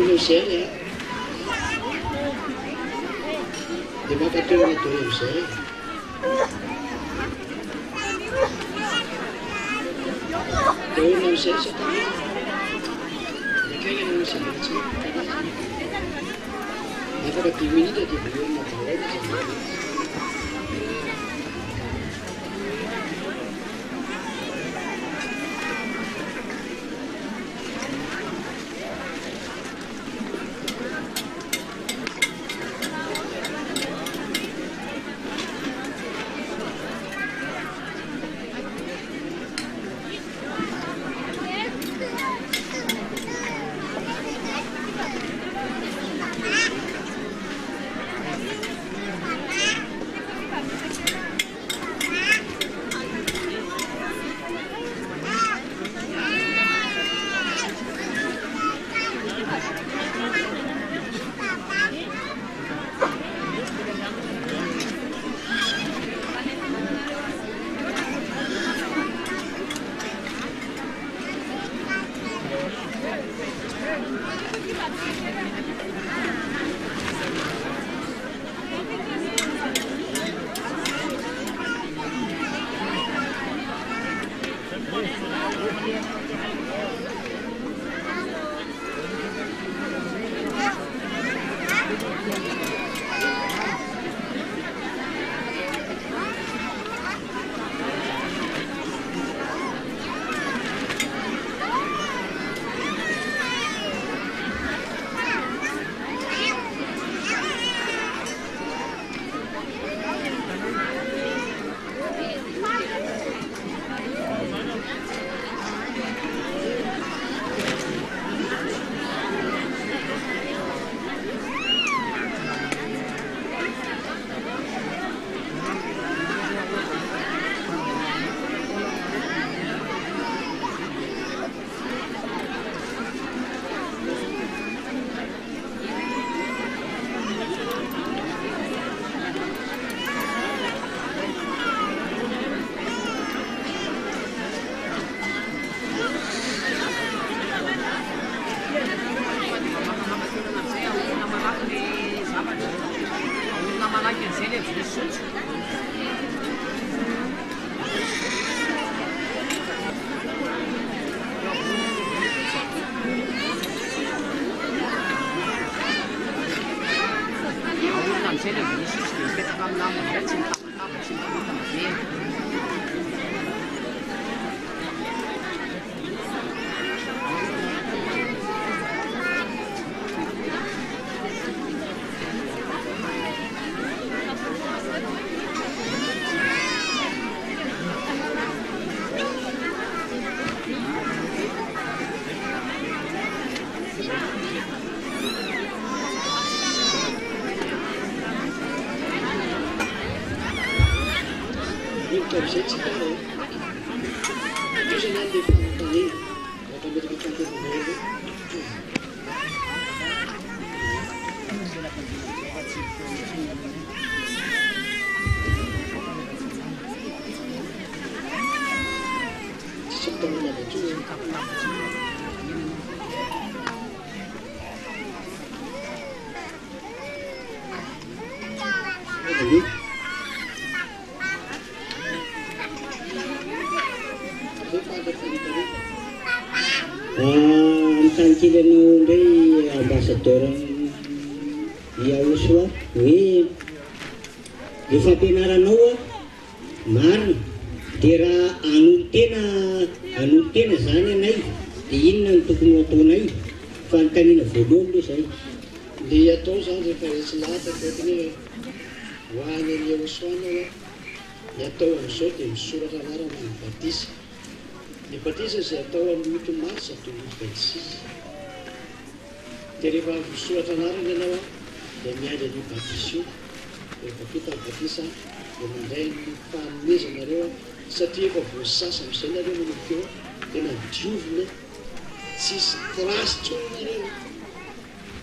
Michele, di Macatore di Michele. Dove non sei stato? Perché non sei stato? Ma per attività di più, ma per Tankilanao ndray ambassadeur Yaosua hoe ny fampianaranao marina dia raha anolo-tena zany anay dia inona no tokony ataonay fa nytanina voalohany aloha zay le atao zany rehefa resy lataka hoe ho any any Yaosua anao ny atao amin'izao dia misoratra anarana ny batisa. Ny batisa izay atao amin'ny mito mars atao 26. Dia rehefa misoratra anarana ianao dia mialy ny batisa io rehefa vita ny batisa dia mandray ny fanomezanareo satria efa voasasa amin'izay nareo manomboka eo tena diovina tsisy trasy tsony nareo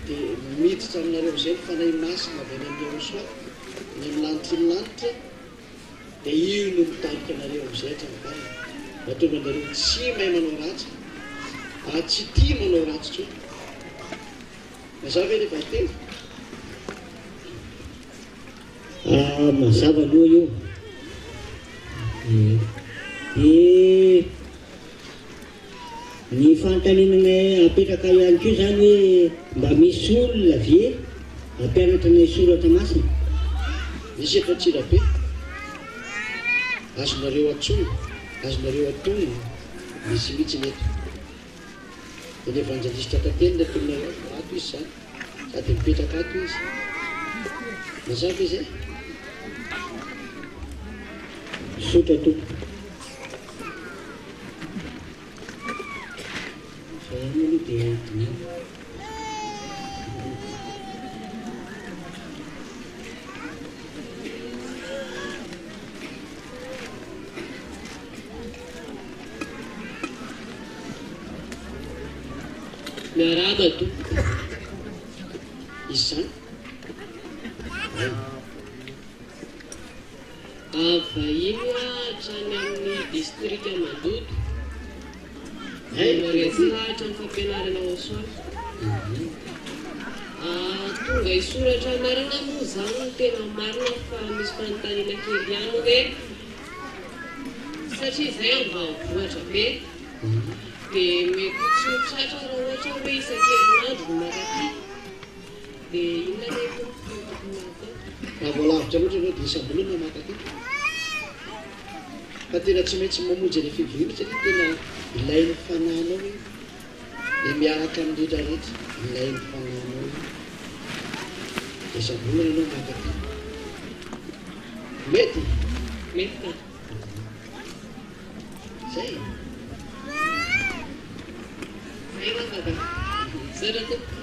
dia miditra aminareo izay ny fanahy masina avy any amin'ny Yaosua ny amin'ny lanitra dia io no mitarika anareo amin'izay hatramin'ny mahatonga anareo tsy mahay manao ratsy, tsy tia manao ratsy tsony. Mazava ny vahateny. Mazava aloha io. Ny fantaninana apetraka ihany koa zany hoe mba misy olona vie ampianatra ny soratra masina. Misy eto Antsirabe, azonareo atsoina, azonareo atonina, misy mihitsy ny eto. Dia ny evangelistra tantely ny atonina ato izy zany, sady mipetraka ato izy. Mazava izy e? Sotra tompo. Aloha dia miarahaba tompo. Izy zany vahiny hatrany amin'ny distrika Mandoto. Resina hatrany fampianarana Osoato. Tonga hisoratra marina moa zany no tena marina fa misy fanontaniana kely ihany hoe satria izay ambanivohitra be dia mety tsy ho tratra raha ohatra hoe isan-kerinandro no maraky. Dia inona ilay tokony atao? raha voalavitra loatra ianao dia isam-bolana makaty. Fa tena tsy maintsy mamonjy any fivoriana satria tena ilain'ny fanahinao hoe dia miaraka amin'ny rehetrarehetra, ilain'ny fanahinao hoe dia isam-bolana ianao makaty. Mety? Mety ka. Zay. Zay mafaka. Sara tompo.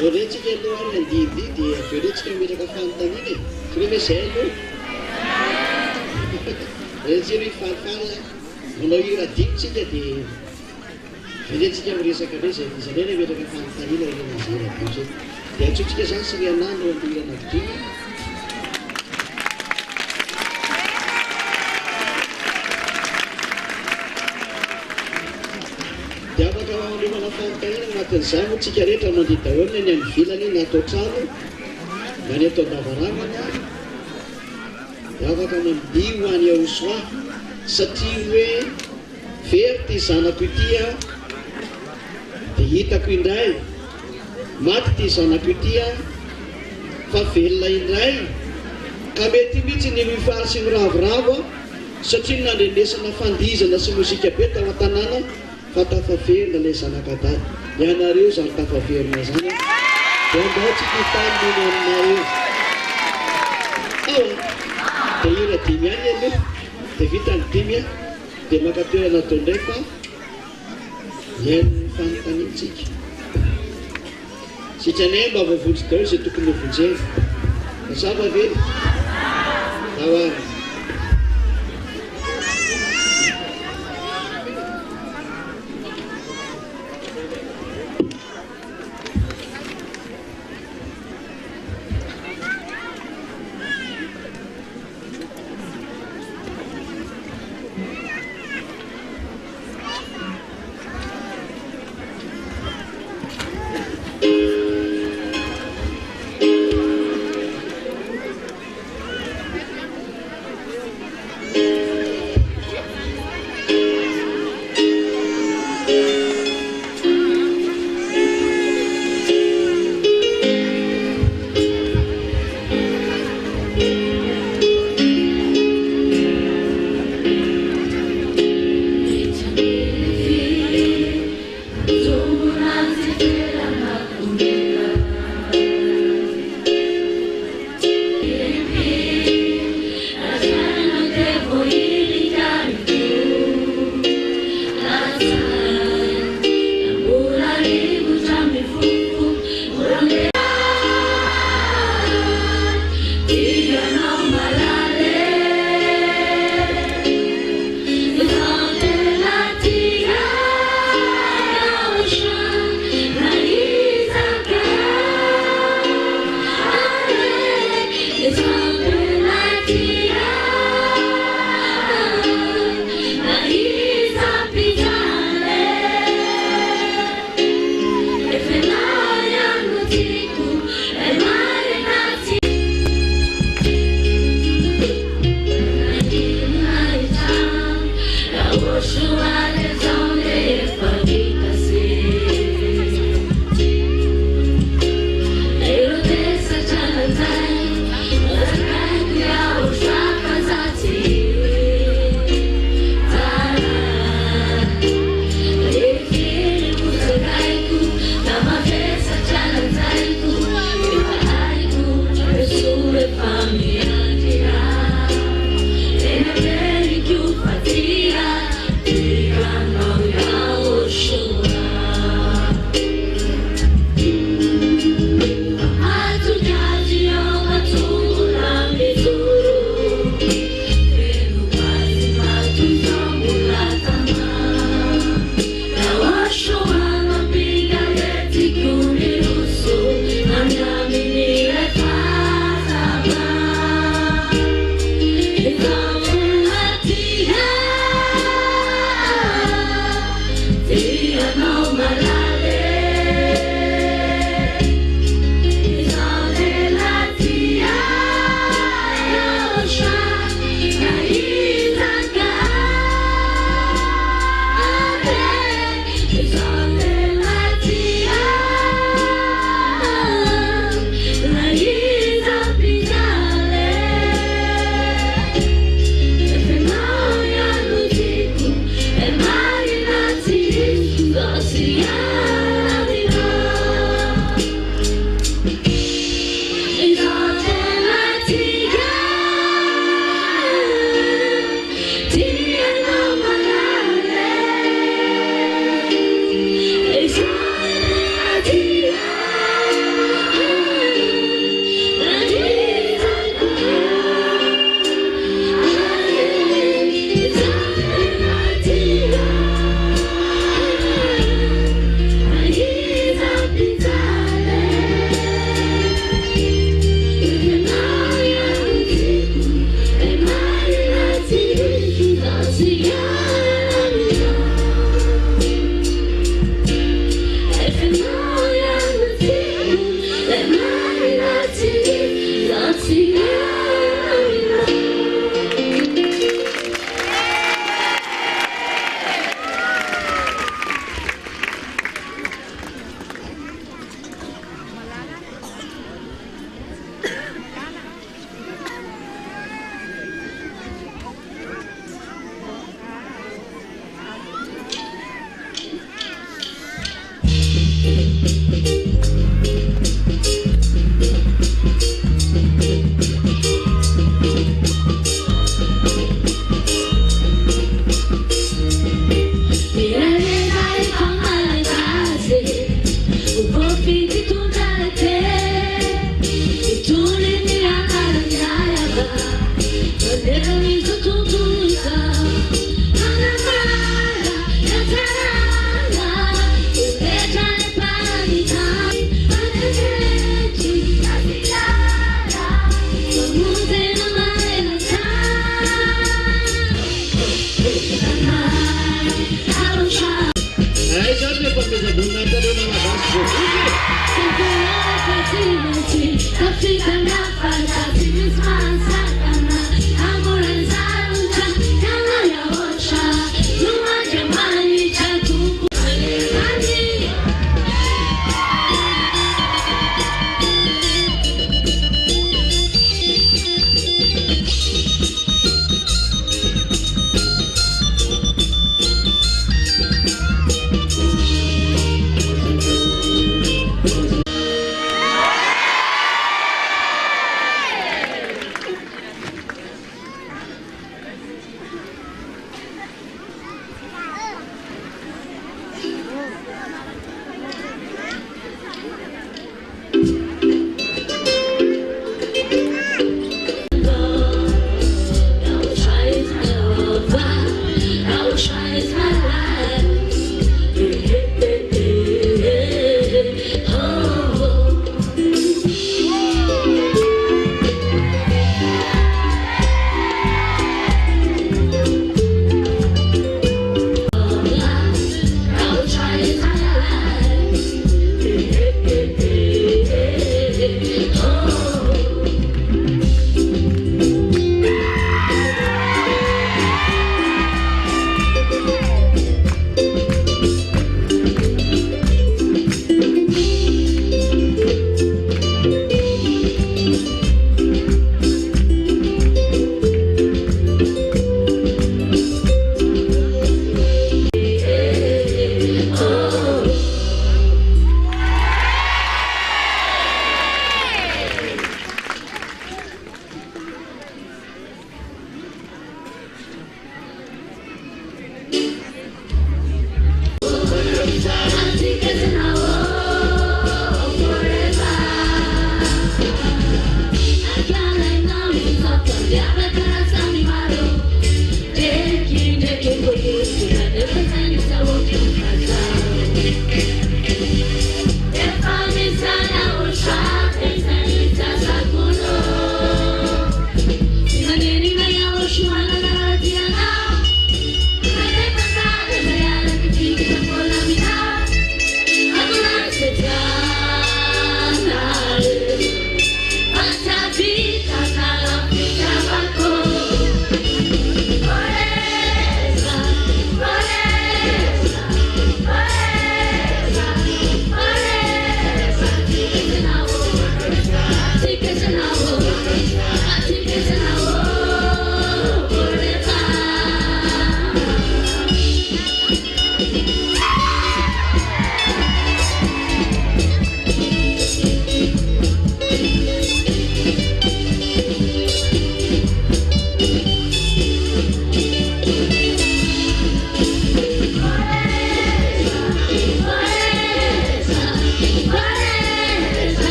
Orentsika aloha any andidy dia averentsika mipetraka fanontaniana e. Tsy hoe zay aloha. Orentsika hoe falifaly manao hira dimotsika dia averentsika miresaka hoe zay fizanena mipetraka fanontaniana ireny hira dimo zay. Dia atsotsika zany sy rianandro amin'ny hira anankidimy. Dia afaka manomana fanontaniana anatin'izany moa tsika rehetra mandeha daholo ny any ivelany na atao trano na ny atao an-davarangana. Dia afaka mandihy ho any Ahosoa satria hoe very ty zanako ity dia hitako indray, maty ty zanako ity fa velona indray, ka mety mihitsy ny mifary sy miravoravo satria nandrenesana fandizana sy mozika be tao an-tanàna fa tafaverina ilay zanakadady. Ianareo zany tafaverina zany dia mbao tsy titaniny aminareo. Ao dia hira dimy ihany aloha dia vita ny dimy dia maka toerana tao indray fa iain'ny fanontaniantsika. Sitranay mba voavonjy daholo izay tokony hovonjena. Mazava ve? Ahoana?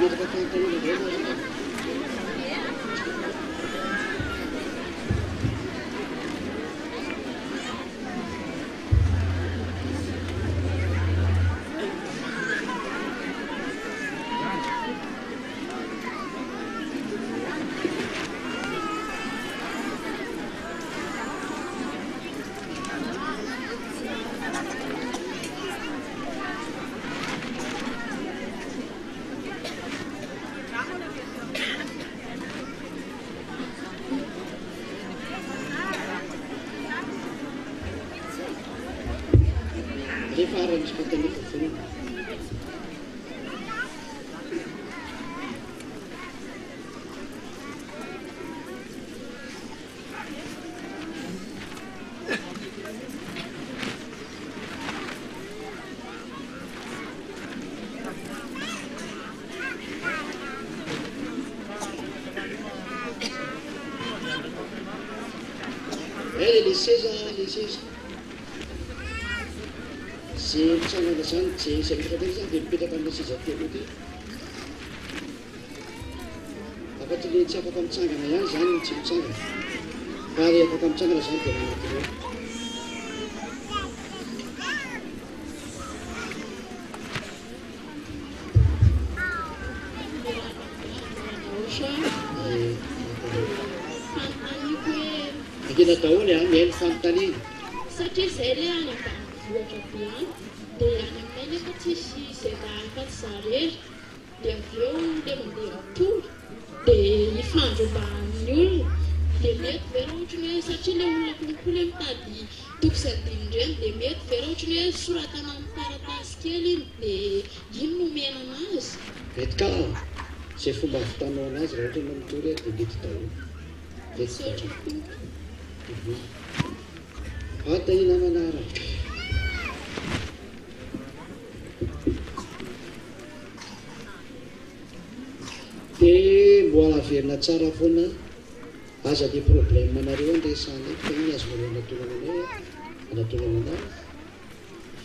nametaka fanontaniana avao. Rehefa aramisy fanontaniana fonina. Les seza zay mitsangana zany zay mitratena zany dia mipetraka amin'ny seza telo ty afaty le tsy afaka mitsangana ihany zany tsy mitsangana fa le afaka mitsangana zany dia manatyreo akina daholo a mihaino fanontaniana satria izay le any ambanivohitra be any dia any aminay nefa tsisy izay afaty zarery dia avy eo le mandeha atory dia hifandro amban'ny olona dia mety vera ohatra ny hoe satria le olona konkoa le mitady toko izay andininy ireny dia mety vera ohatra ny hoe soratana amin'ny taratasy kely iny dia iny nomena anazy mety ka zay fomba avitanao anazy raha ohatra mamitory dia mety daholo atahina manara dia mbo alaverina tsara foana aza dia problème anareo andresana fa iny azo nareo anatonana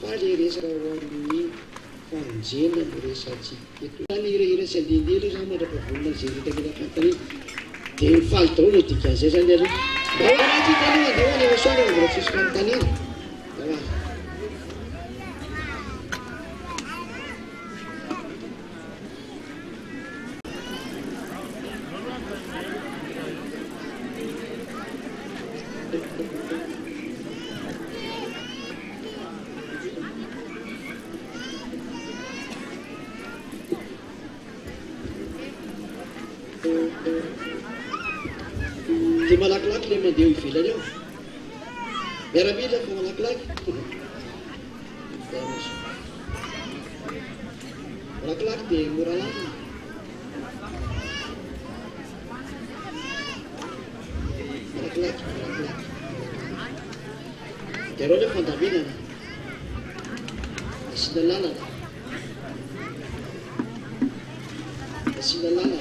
fa le resaka ho amin'ny fanjena no resantsika eto zany irehira sy andindely zany mandrapavolona zay retamila fantaniana dia mifaly daholo dikan'izay zany aloha raha ty taloha dia hoany efa soany mbola tsisy fanontaniana dia malakilaky le mandeha ivelany eo miaramila fa malakilaky malakilaky dia mora lalina malakilaky dia reo le fandaminana asina lalana asina lalana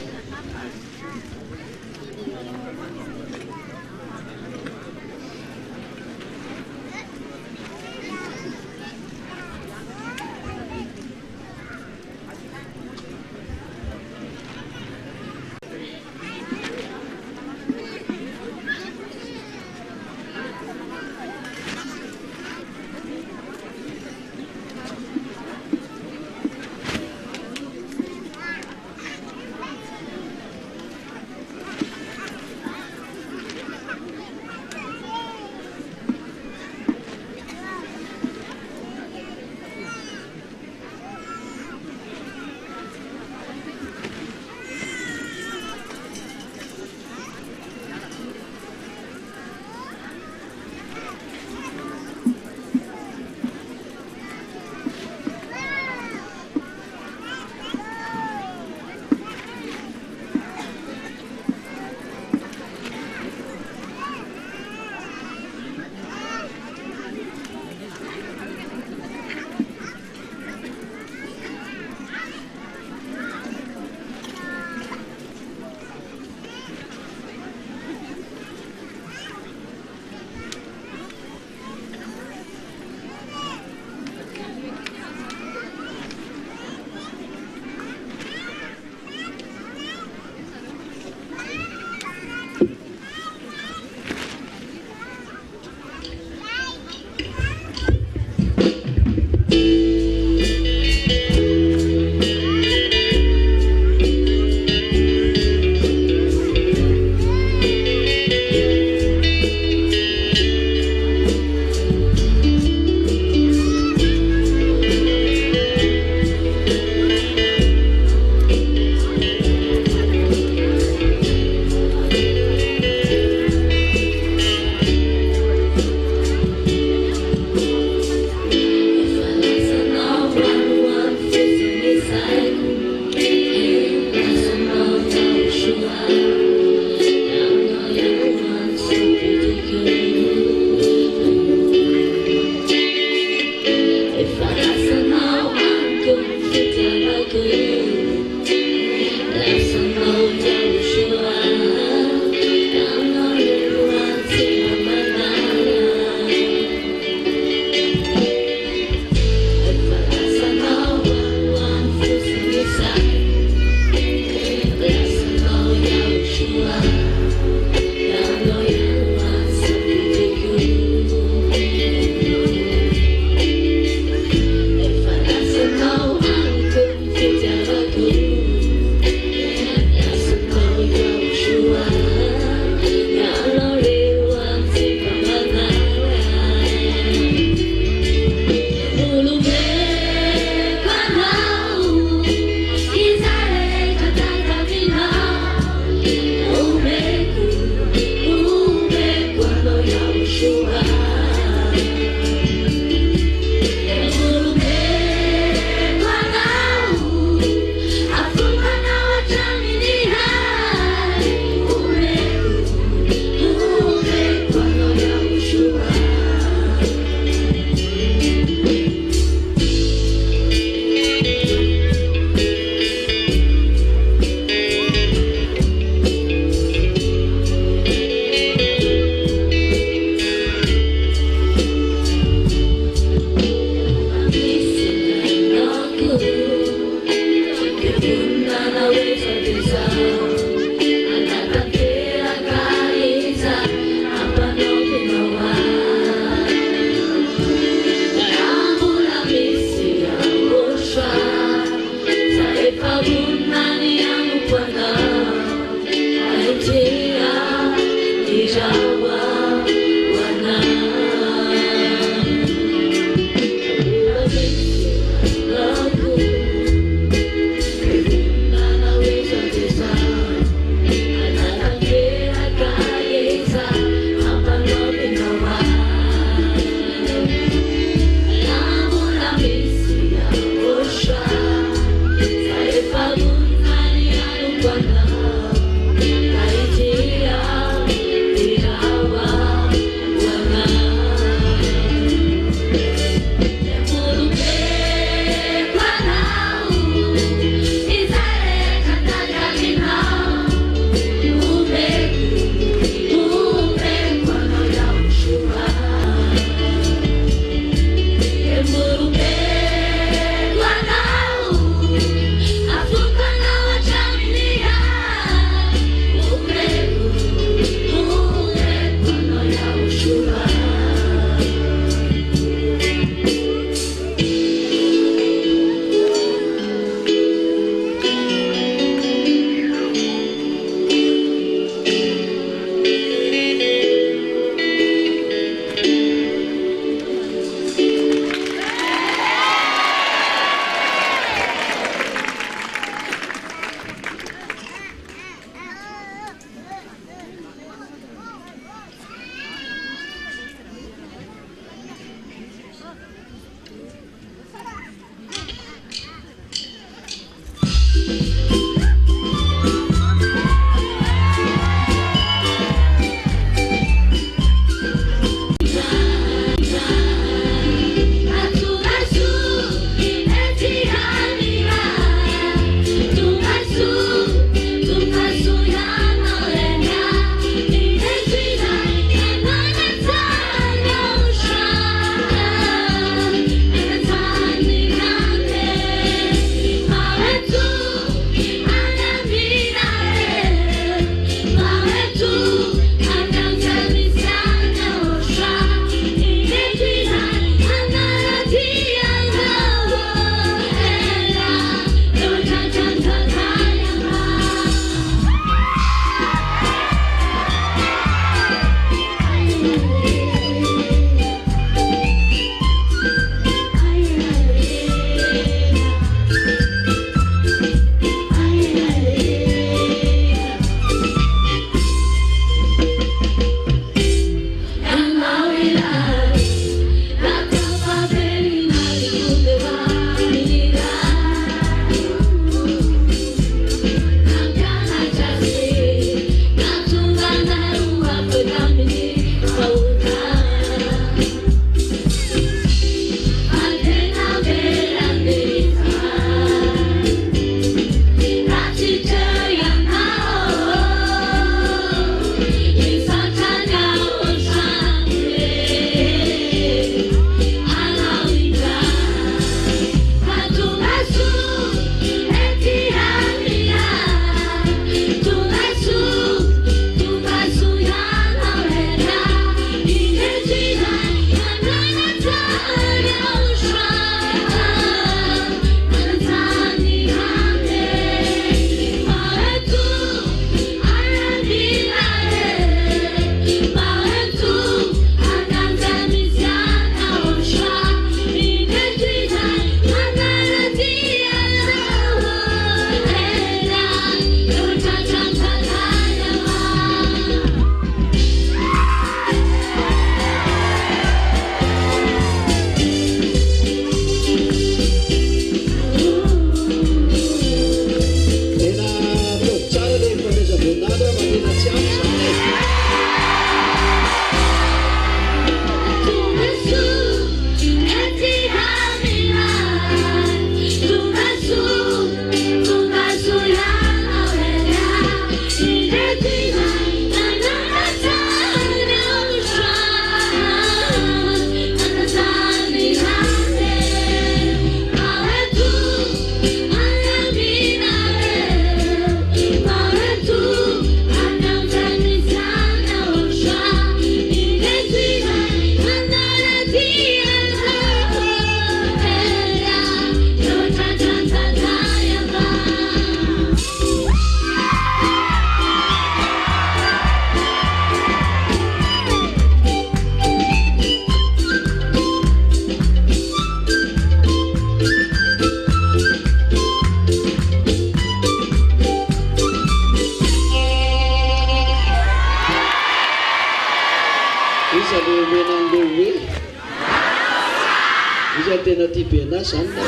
tena tia be anazy zany na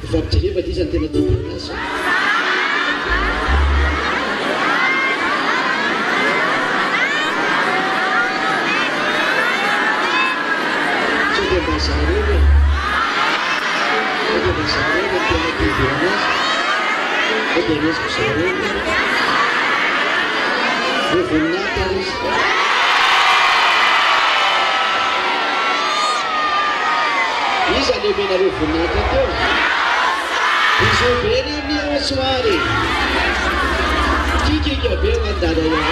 ifampijereva ty isany tena tia be anazy zany. Sao dia mba zareo e? Sao dia mba zareo e tena tia be anazy? Sao dia anesiko zareo e? Reo voninahitra izy. Iza le menareo voninahitra teo? Izy be ny amin'ny asoary. Kikika be mandada io.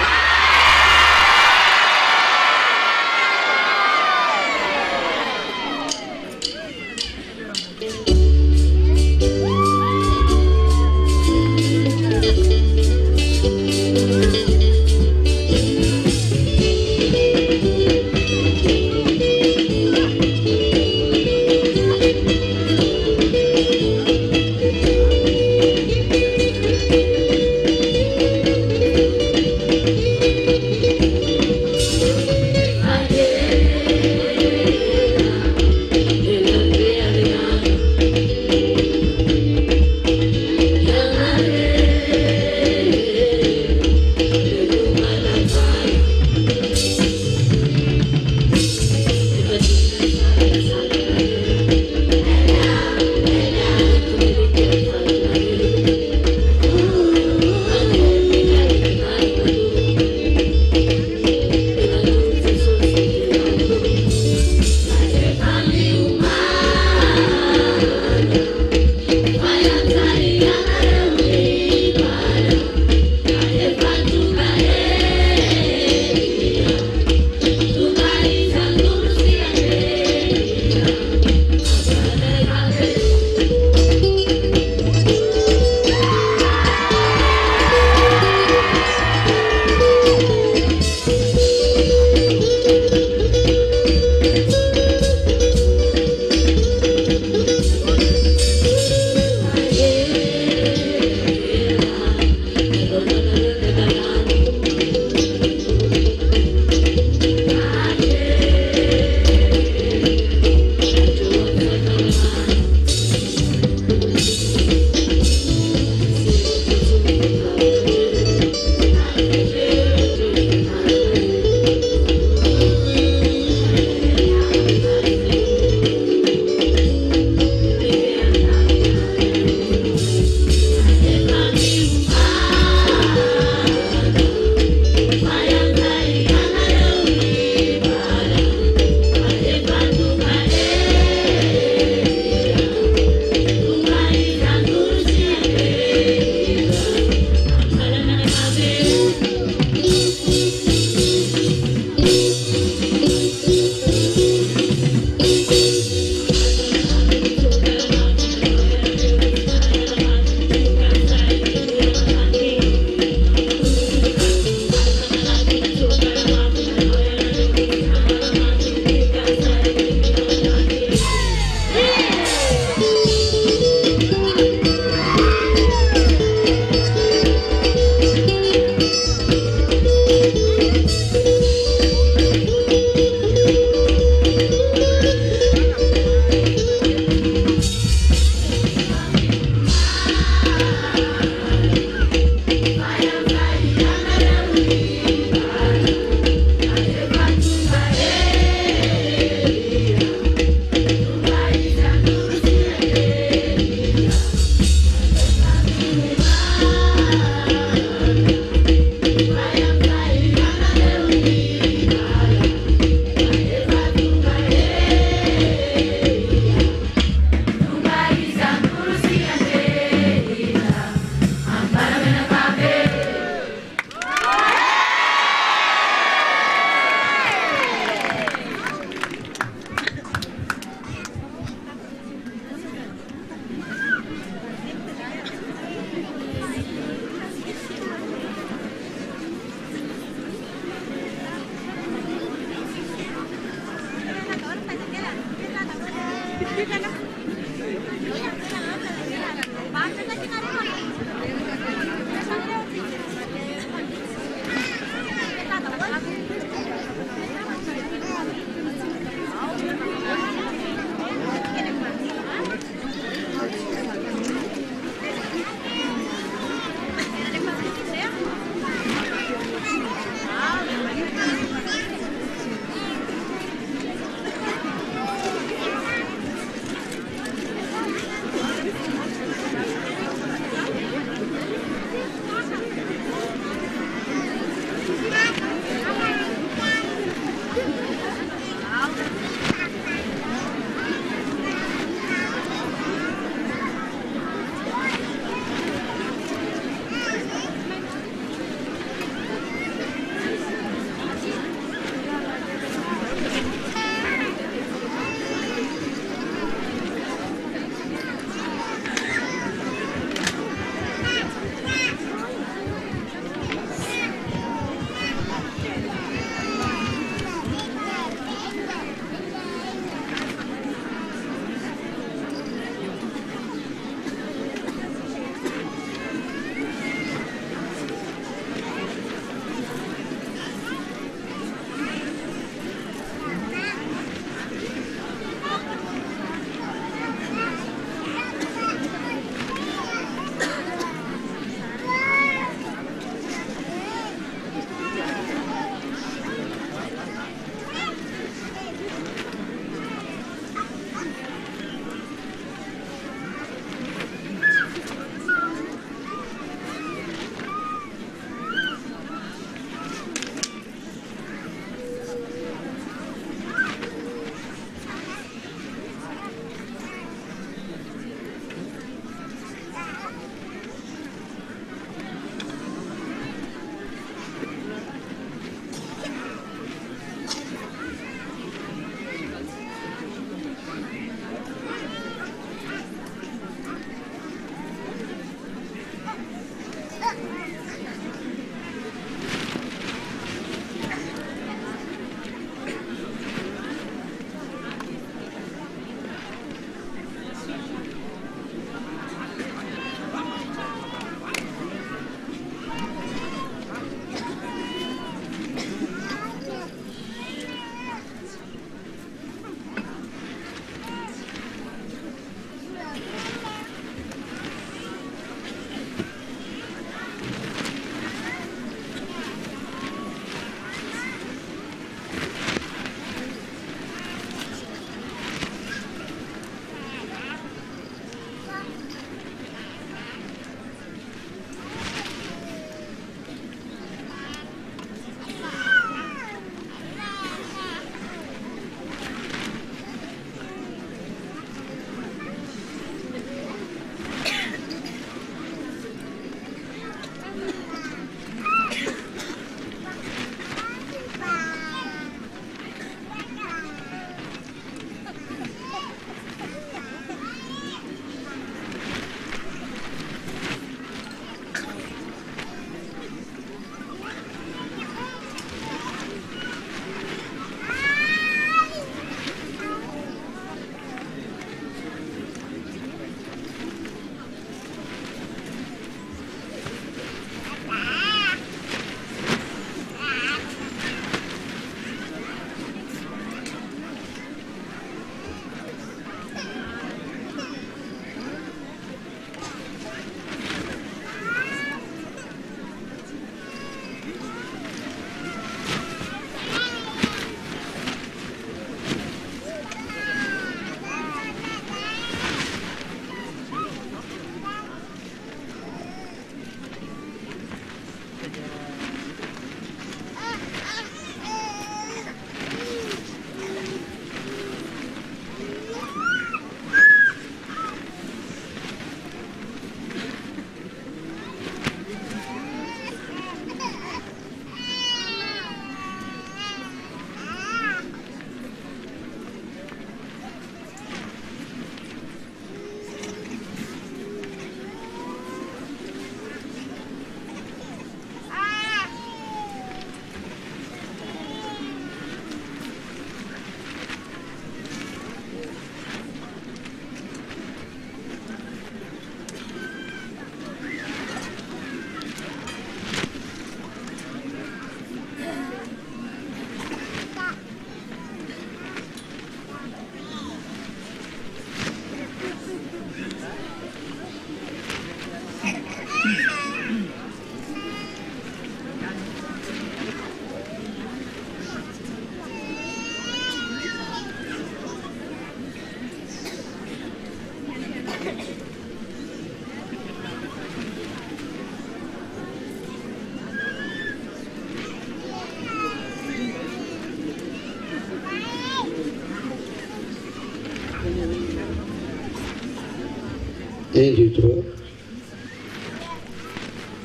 1, 2, 3.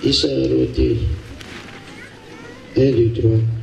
Isa roa telo. 1, 2, 3.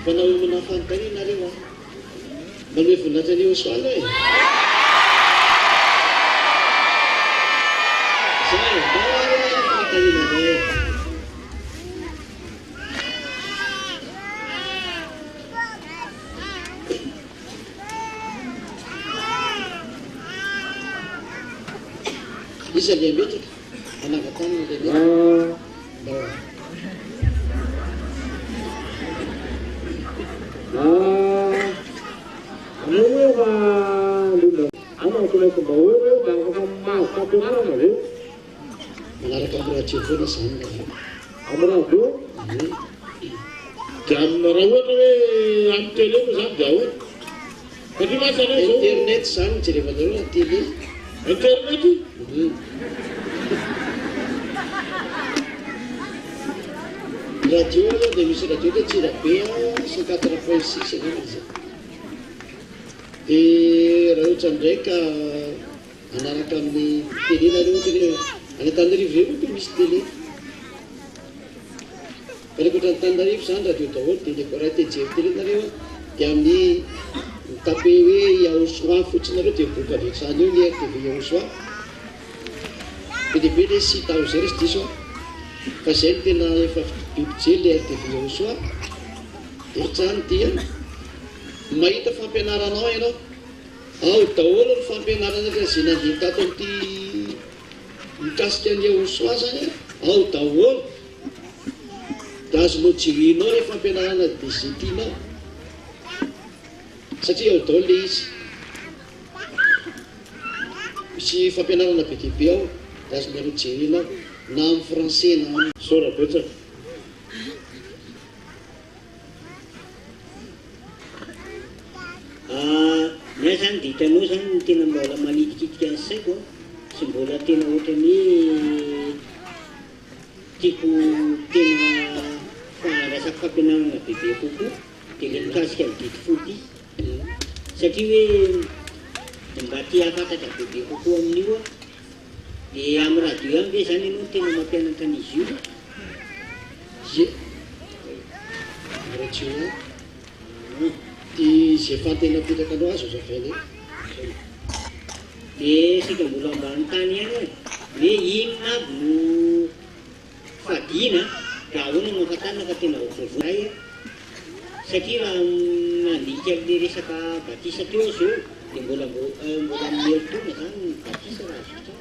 Panahon mo na fantani na rin Malwifo na dyan yung swalo Say, bawa rin na yung fantani na rin Isa din betul anak katan din bawa Mengarahkan beracun pun sana. Amra tu, jam merawat antele musab jauh. Tapi masalah internet sang jadi betul TV. Internet tu. Radio ada misi radio tu tidak payah sekat terpesi sekarang. Di rautan mereka anak kami jadi lalu jadi anak tandari view tu mesti ni. Kalau kita tandari sana tu tahu tidak korang terjadi jadi lalu kami tapi we yang uswa futsal tu bukan di sana dia tu yang uswa. Jadi si tahu serius diso. Pasente na pipchile tu yang uswa. Tercantian. Mai ta fampianaranao ianao ao daholo ny fampianarana sy nandika tato ty mikasika ny Jehosoa zany ao daholo da azonao jirinao le fampianarana dia zay tianao satria ao daholo le izy misy fampianarana be dia be ao da azonao jirinao na amin'ny français na amin'ny Sora betsaka. Ny zany ditanao zany tena mbola manitikitika ny saiko sy mbola tena ohatrany tiako tena faharesaka fampianarana bebe kokoa dia le mikasika ny didy fody satria hoe mba tia hafantatra bebe kokoa amin'io dia amin'ny radio any ve zany ianao tena mampianatra an'izy io radio ty zay fantena apetrakanao azy zao fany dia sika mbola ambany tany ihany hoe inona aby no fadina raha ahoana no afatana ka tena vovoay satria raha nandika amin'le resaka batisa teo zao dia mbola miheritona zany ny batisa raha azotra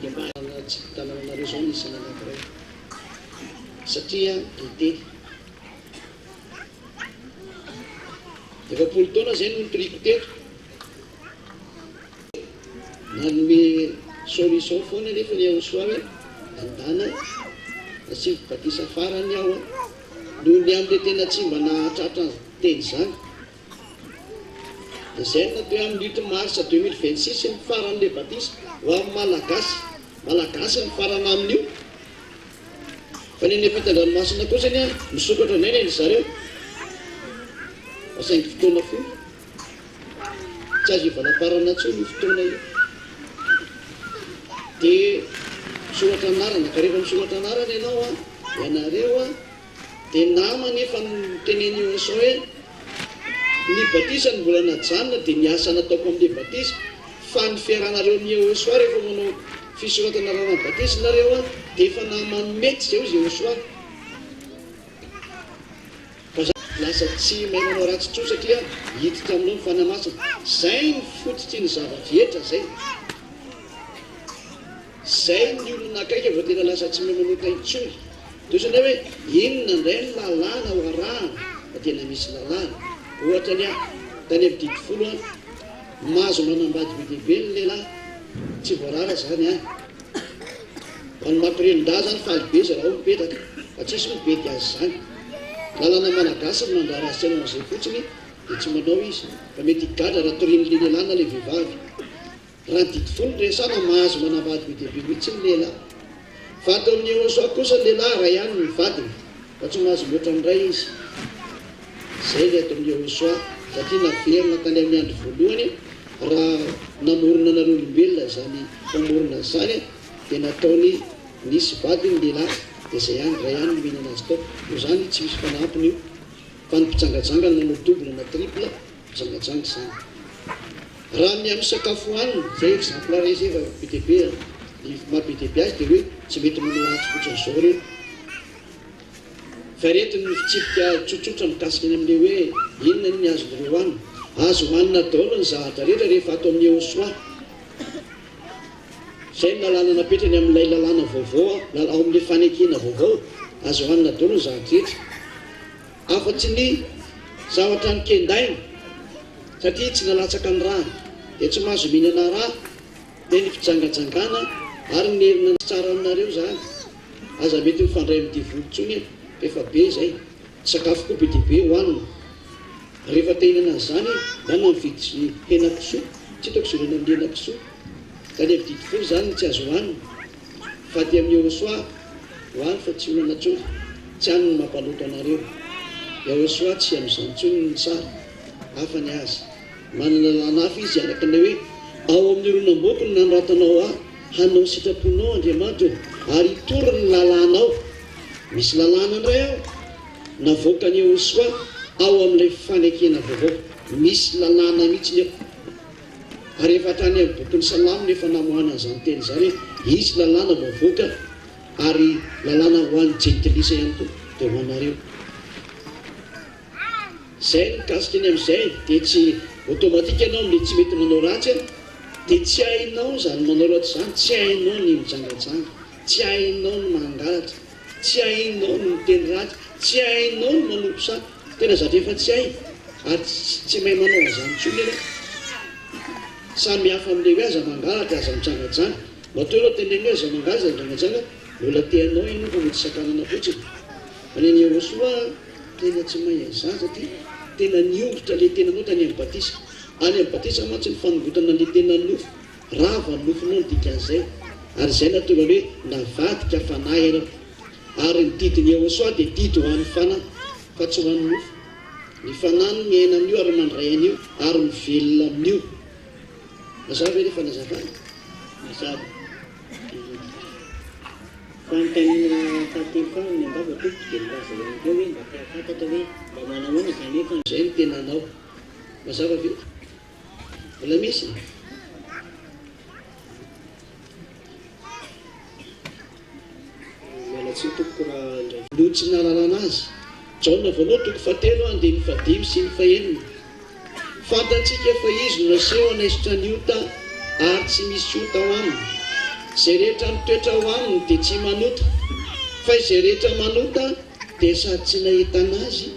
dia mba tsy tananareo zao nisy anankiray satria dite efapolo taona zay no nitoriko teto nanome solution foana nefa ny Jehosoa hoe andana asivy batisa farany aho noho ny amin'le tena tsy mba nahatratra teny zany. Izay natao amin'ny 8 mars 2026 ny faran'le batisa ho amin'ny malagasy ny farana amin'io. Fa ny ampitan-dranomasina kosa ny misokatra neny ny zareo asaingy fotoana foana tsy azo ivalaparana ntsony io fotoana io. Dia misoratra anarana ka rehefa misoratra anarana ianao ianareo dia nama nefa tenen'io sao hoe ny batisa ny mbola najanona dia ny asa nataoko amin'le batisa fa ny fiaranareo ny Eosoa rehefa manao fisoratana rana batisa nareo dia efa namany mety zay izy Eosoa. Fa lasa tsy mahay manao ratsy tsoa satria hiditra aminao ny fanamasina. Zay ny fototry ny zava-drehetra zay. Zay ny olona akaiky vao tena lasa tsy mahay manota intsony. Tosana hoe inona indray ny lalàna ho arahana fa tena misy lalàna. Ohatra ny tany amin'ny 10 mahazo manambady be dehibe ny lehilahy tsy voarara zany ho any mampirenindra zany faly be za raha mipetraka fa tsisy mibety azy zany. Lalàna malagasy ny mandara azy tsy anao an'izay fotsiny dia tsy manao izy fa mety higadra raha torin'le lehilahy na le vehivavy. Raha ny 10 resana mahazo manambady be dehibe mihitsy ny lehilahy. Fa atao amin'ny Eosoa kosa ny lehilahy raha ihany ny vadiny fa tsy mahazo loatra amin'ray izy. Zay le atao amin'ny Eosoa satria naverina tany amin'ny andro voalohany raha namorona an'olombelona zany mpamorona zany dia nataony nisy vadiny lehilahy dia zay ihany raha ihany mihinana azy tao. Noho zany tsy misy fanampiny io fa ny mpitsangajanga nanao double na triple mpitsangajanga zany. Raha ny amin'ny sakafo hohaniny zay exemplaire izy efa be dehibe ny maha be dehibe azy dia hoe tsy mety manao ratsy fotsiny zao reo. Fa reto ny fitsipika tsotsotra mikasika ny amin'le hoe inona ny azon'ireo hohanina. Azo hohanina daholo ny zavatra rehetra rehefa atao amin'ny Eosoa. Zay ny lalàna napetrany amin'ilay lalàna vaovao ao amin'le fanekena vaovao. Azo hohanina daholo ny zavatra rehetra afa-tsy ny zavatra nikendaina satria tsy nalatsaka ny raha dia tsy mahazo mihinana raha dia ny fijangajangana ary ny herina tsara aminareo zany. Aza mety mifandray amin'ny divolontsony efa be zay sakafo koa be dehibe hohanina. Rehefa tehinana zany na mividy henakisoa tsy hitako zorana amin'ny henakisoa tany amin'ny 10 zany tsy azo hohanina. Fa dia amin'ny Eosoa hohanina fa tsy honana tsony tsy hany ny mampaloto anareo. Eosoa tsy amin'izany tsony ny tsara hafa ny azy manana lanafa izy araka ny hoe ao amin'ny ronam-boko ny nanoratanao hanao sitraponao Andriamanitra ary hitory ny lalànao. Misy lalàna indray ao navoaka ny Eosoa ao amin'ilay fanekena vaovao. Misy lalàna mihitsy eo ary efa hatrany amin'ny bokin'ny Salamo nefa namohana an'izany teny zany hoe isy lalàna mavoaka ary lalàna ho an'ny jentilisa ihany koa dia ho anareo. Zay ny mikasika ny amin'izay dia tsy automatika ianao amin'le tsy mety manao ratsy dia tsy hainao zany manao ratsy zany, tsy hainao ny mijangajanga, tsy hainao ny mangalatra, tsy hainao ny miteny ratsy, tsy hainao ny manompo sa tena zatra efa tsy hay ary tsy mahay manao an'izany intsony ianao. Samy hafa amin'le hoe aza mangalatra aza mijangajanga matoa ianao teneny hoe aza mangalatra aza mijangajanga mbola teanao ianao fa mety sakanana fotsiny. Fa ny Eosoa tena tsy mahay an'izany satria tena niongotra le tenanao tany amin'ny batisa. Any amin'ny batisa mantsy ny fanongotana le tena nofo rava ny nofonao ny dikan'izay ary zay natonga hoe navadika fanahy ianao. Ary ny didiny Eosoa dia didy ho an'ny fanahy fa tsy ho an'ny nofo. Ny fanahy no miaina amin'io ary mandray an'io ary mivelona amin'io. Mazava hoe rehefa nazavana mazava fantanina fahatelo ny ambava tompoko dia milaza ihany hoe mba fantatra hoe mba manahoana zany efa zay ny tenanao. Mazava ve mbola misy mialatsy tompoko raha indray no tsy nahalalana azy. Jaona voaloha toko 7 andiny 5 sy ny 9. Fantatsika fa izy no naseho anaisitra ny ota ary tsy misy ota ho aminy. Zay rehetra mitoetra ho aminy dia tsy manota fa izay rehetra manota dia sady tsy nahitana azy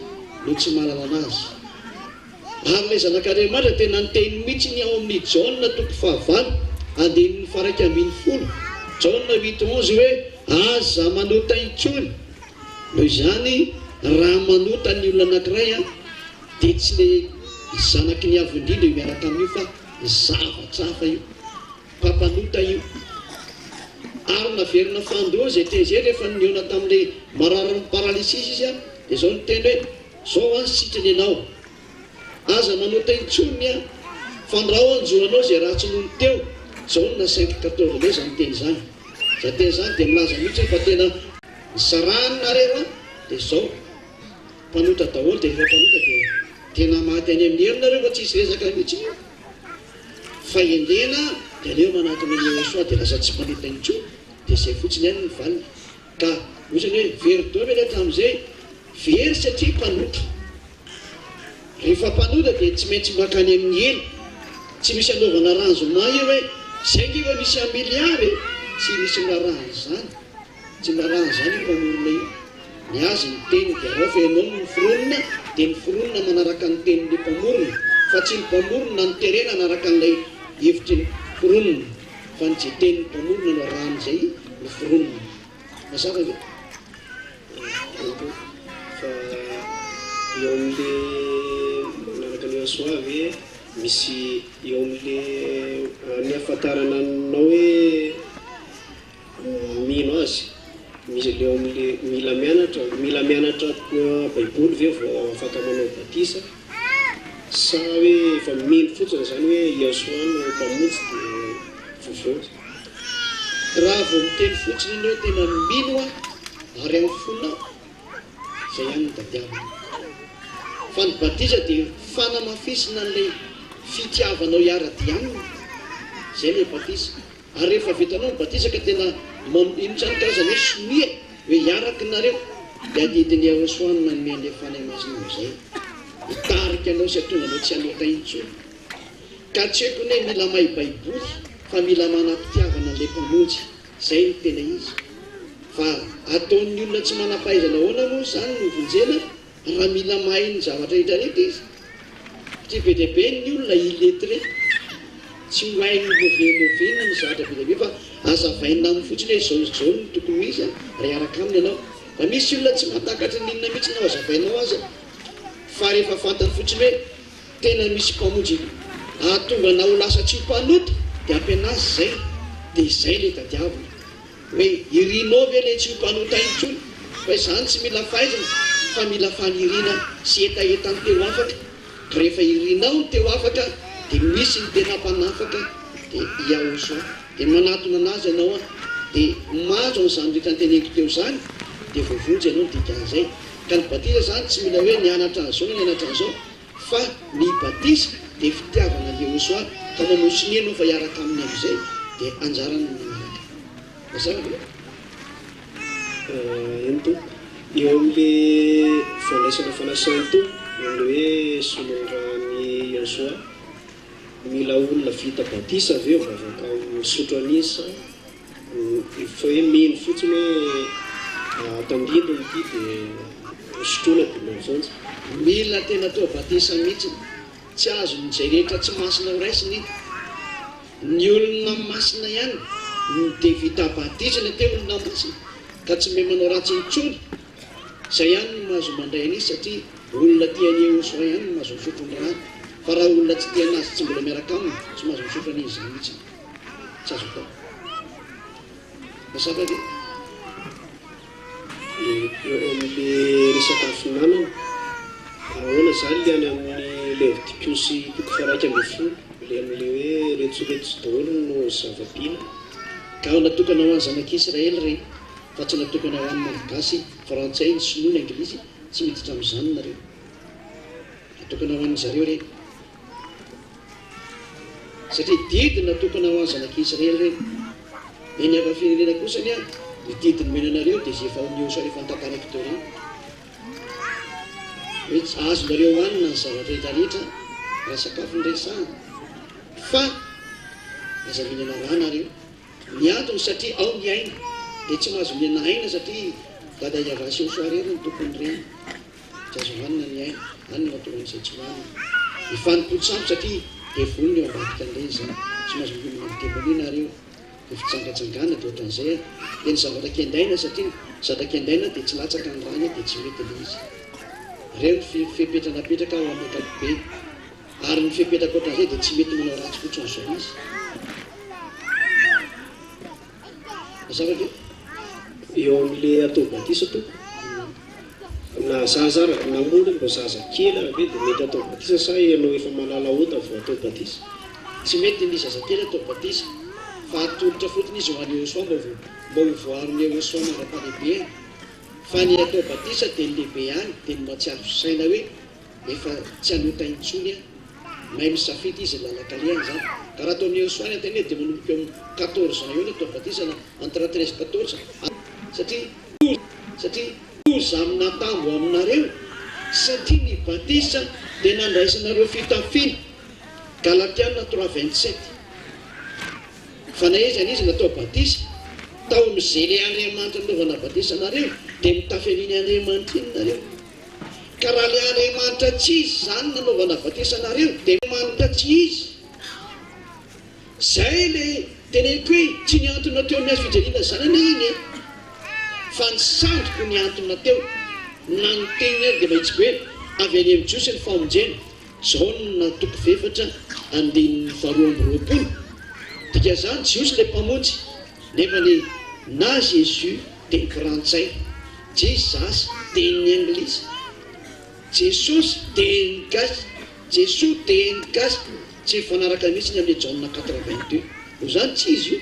no tsy mahalalana azy. Ary ilay zanak'Andriamanitra tena niteny mihitsy ny ao amin'ny Jaona toko 9 andiny 11. Jaona 8:11 hoe aza manota intsony. Noho izany raha manota ny olona anankiray dia tsy le zanaky ny avo indrindra miaraka amin'io fa zavatsafa io, mpampanota io. Ary naverina fandoa zay tezera rehefa niona tamin'ilay marary paralysis izy dia zao ny teny hoe zao sitrany ianao aza manota intsony fandrao anjoanao zay raha tsy nono teo. Zao na 5:14 zany teny zany. Za teny zany dia milaza mihitsy fa tena saranareo dia zao mpanota daholo dia rehefa mpanota dia tena maty any amin'ny herinareo fa tsisy resaka mihitsy. Fa endena dia aleo manatona ny Iesoa dia lasa tsy mpanota intsony dia zay fotsiny ihany ny valiny. Ka ohatrany hoe very dovy ilay tamin'izay very satria mpanota. Rehefa mpanota dia tsy maintsy makany amin'ny elo, tsy misy anaovana ranzoma io hoe zay ngiva misy amiliary tsy misy miraha zany, tsy miraha zany io mpamorona io. Ny azy ny teny dia raha fa ianao ny fironina dia ny fironina manaraka ny tenin'ilay mpamorona, fa tsy ny mpamorona ny terena manaraka an'ilay hevitry ny fironina, fa ny zay tenin'ny mpamorona no arahan'izay ny fironina. Mazava ve? Fa eo amin'le manaraka ny Soavy misy eo amin'le ny ahafantarana anao hoe mino azy, misy leo amin'le mila mianatra baiboly ve vao afaka manao batisa sa hoe efa mino fotsiny zany hoe Iesoa no mpamonjy dia vovoaty. Raha vao miteny fotsiny ianao tena mino ary amin'ny fonao zay ihany ny tadiavana. Fa ny batisa dia fanamafisina an'ilay fitiavanao iara-dianina, zay ilay batisa. Ary rehefa vitanao ny batisa ka tena ino tsany karazana hoe sonia hoe hiaraka nareo dia adidiny Iesoa no manome an'ilay fanahy masina zay. Hitarika anao sy atonga anao tsy hanota intsony. Ka tsy haiko hoe mila mahay baiboly fa mila manam-pitiavana an'ilay mpamonjy, zay no tena izy. Fa ataon'ny olona tsy manam-pahaizana ahoana moa zany no vonjena raha mila mahay ny zavatra rehetrarehetra izy. Tsy be dia be ny olona illettré, tsy ho hainy novenovena ny zavatra be dia be fa azavaina amin'ny fotsiny hoe zao no tokony izy raha hiaraka aminy ianao. Fa misy olona tsy mahatakatra ny inona mihitsy na azavainao azy, fa rehefa fantany fotsiny hoe tena misy mpamonjy ahatonga na ho lasa tsy ho mpanota dia ampianazy zay, dia izay ilay tadiavina hoe irinao ve ilay tsy ho mpanota intsony. Fa izany tsy mila fahaizana fa mila fanirina sy etaetany teo afaka. Rehefa irinao ny teo afaka dia misy ny tena mpanafaka dia Iesoa dia manatona anazy ianao dia mahazo an'izany rehetra nyteneniko teo zany dia voavonjy ianao ny dikan'izay. Ka ny batisa zany tsy mila hoe nianatra an'izao na nianatra an'izao fa ny batisa dia fitiavana Iesoa ka mamosiny ianao fa hiaraka aminy amin'izay dia anjarany manaraka. Mazava ve? Eny to eo amin'le fandraisana fanasana to eo amin'le hoe solondrany Iesoa mila olona vita batisa ve vavaka misotro anisa fa hoe mino fotsiny hoe atambindony ity dia sotroina dia mavonjy. Mila tena tao batisa mihitsy, tsy azo nizay rehetra tsy masina ho raisiny. Ny olona masina ihany dia vita batisa ny teo olona masina ka tsy me manao ratsy intsony. Zay ihany no mahazo mandray an'izy satria olona tiany Iesoa ihany no mahazo misotro ny rano. Fa raha olona tsy tia anazy tsy mbola miaraka aminy tsy mahazo misotro an'izy zany mihitsy, tsy azo atao. Mazava ve? Eo amin'le resaka finanana ahoana zany le any amin'ny Levitikosy 1:12 le amin'le hoe retsoretso daholo no zava-pina. Ka natokana ho an'ny zanak'Israely ireny fa tsy natokana ho an'ny malagasy, frantsay, ny sinoa, ny anglisy, tsy miditra amin'izany nareo. Natokana ho an'ny zareo ireny satria didy natokana ho an'ny zanak'Israely ireny. Eny amin'ny firenena kosa ny didiny menanareo dia zay efa Iesoa rehefa nitantaraka teo ireny hoe azonareo hohanina ny zavatra rehetrarehetra raha sakafo nyresahana fa aza mihinana raha nareo. Ny antony satria ao ny aina dia tsy mahazo mihinana aina satria dada iavasy Iesoa rery ny tompony ireny, tsy azo hohanina ny aina, any no mahatonga an'izay tsy hohanina. Ny fanimpolo sambo satria dia vonona eo ambadika an'ireny zany, tsy mahazo mihinana amin'ny tebony nareo. fitsangatsangana dia ohatran'izay dia ny zavatra kendaina satria zavatra kendaina dia tsy latsaka ny rany dia tsy mety ilay izy reo ny fipetranapetraka ao amin'ny ankapobeny ary ny fipetraka ohatran'izay dia tsy mety manao ratsy fotsiny izao izy zavatra eo amin'le atao batisa toko na zazara namory mbo zaza kely ave dia mety atao batisa sa ianao efa malala ota vao atao batisa tsy mety ny zazakely atao batisa fa atolotra fotiny izy ho any Iosoa mba ho voarony Iosoa mandrapalehibe fa ny atao batisa dia ny lehibe any dia ny matsiaro saina hoe efa tsy anota intsony mahay misafidy izy lalakaleany zany ka raha atao amin'ny Iosoa any anteny dia manomboka eo 14 ans eo ny atao batisa na entre 13-14 satria za natambo aminareo satria ny batisa dia nandraisanareo fitafiana Galatiana 3:27 fa naizany izy natao batisa tao mizely Andriamanitra nanaovana batisa nareo dia mitafy an'iny Andriamanitra iny nareo ka raha le Andriamanitra tsy izy zany nanaovana batisa nareo dia Andriamanitra tsy izy zay le teneniko hoe tsy niantona teo amin'ny azo fijaliana zanany iny fa ny sandroko niantona teo na ny teniny ary dia mahitsy be avy any amin'ny Jiosy ny famonjena Jauna 4:2-20 dika zany Jiosy le mpamonjy nefa ny na Jésus teny frantsay Jesus teny anglisy Jesosy teny gasy Jesosy teny gasy tsy fanaraka mihitsy ny amin'ny Jauna 4:22 ho zany tsy izy io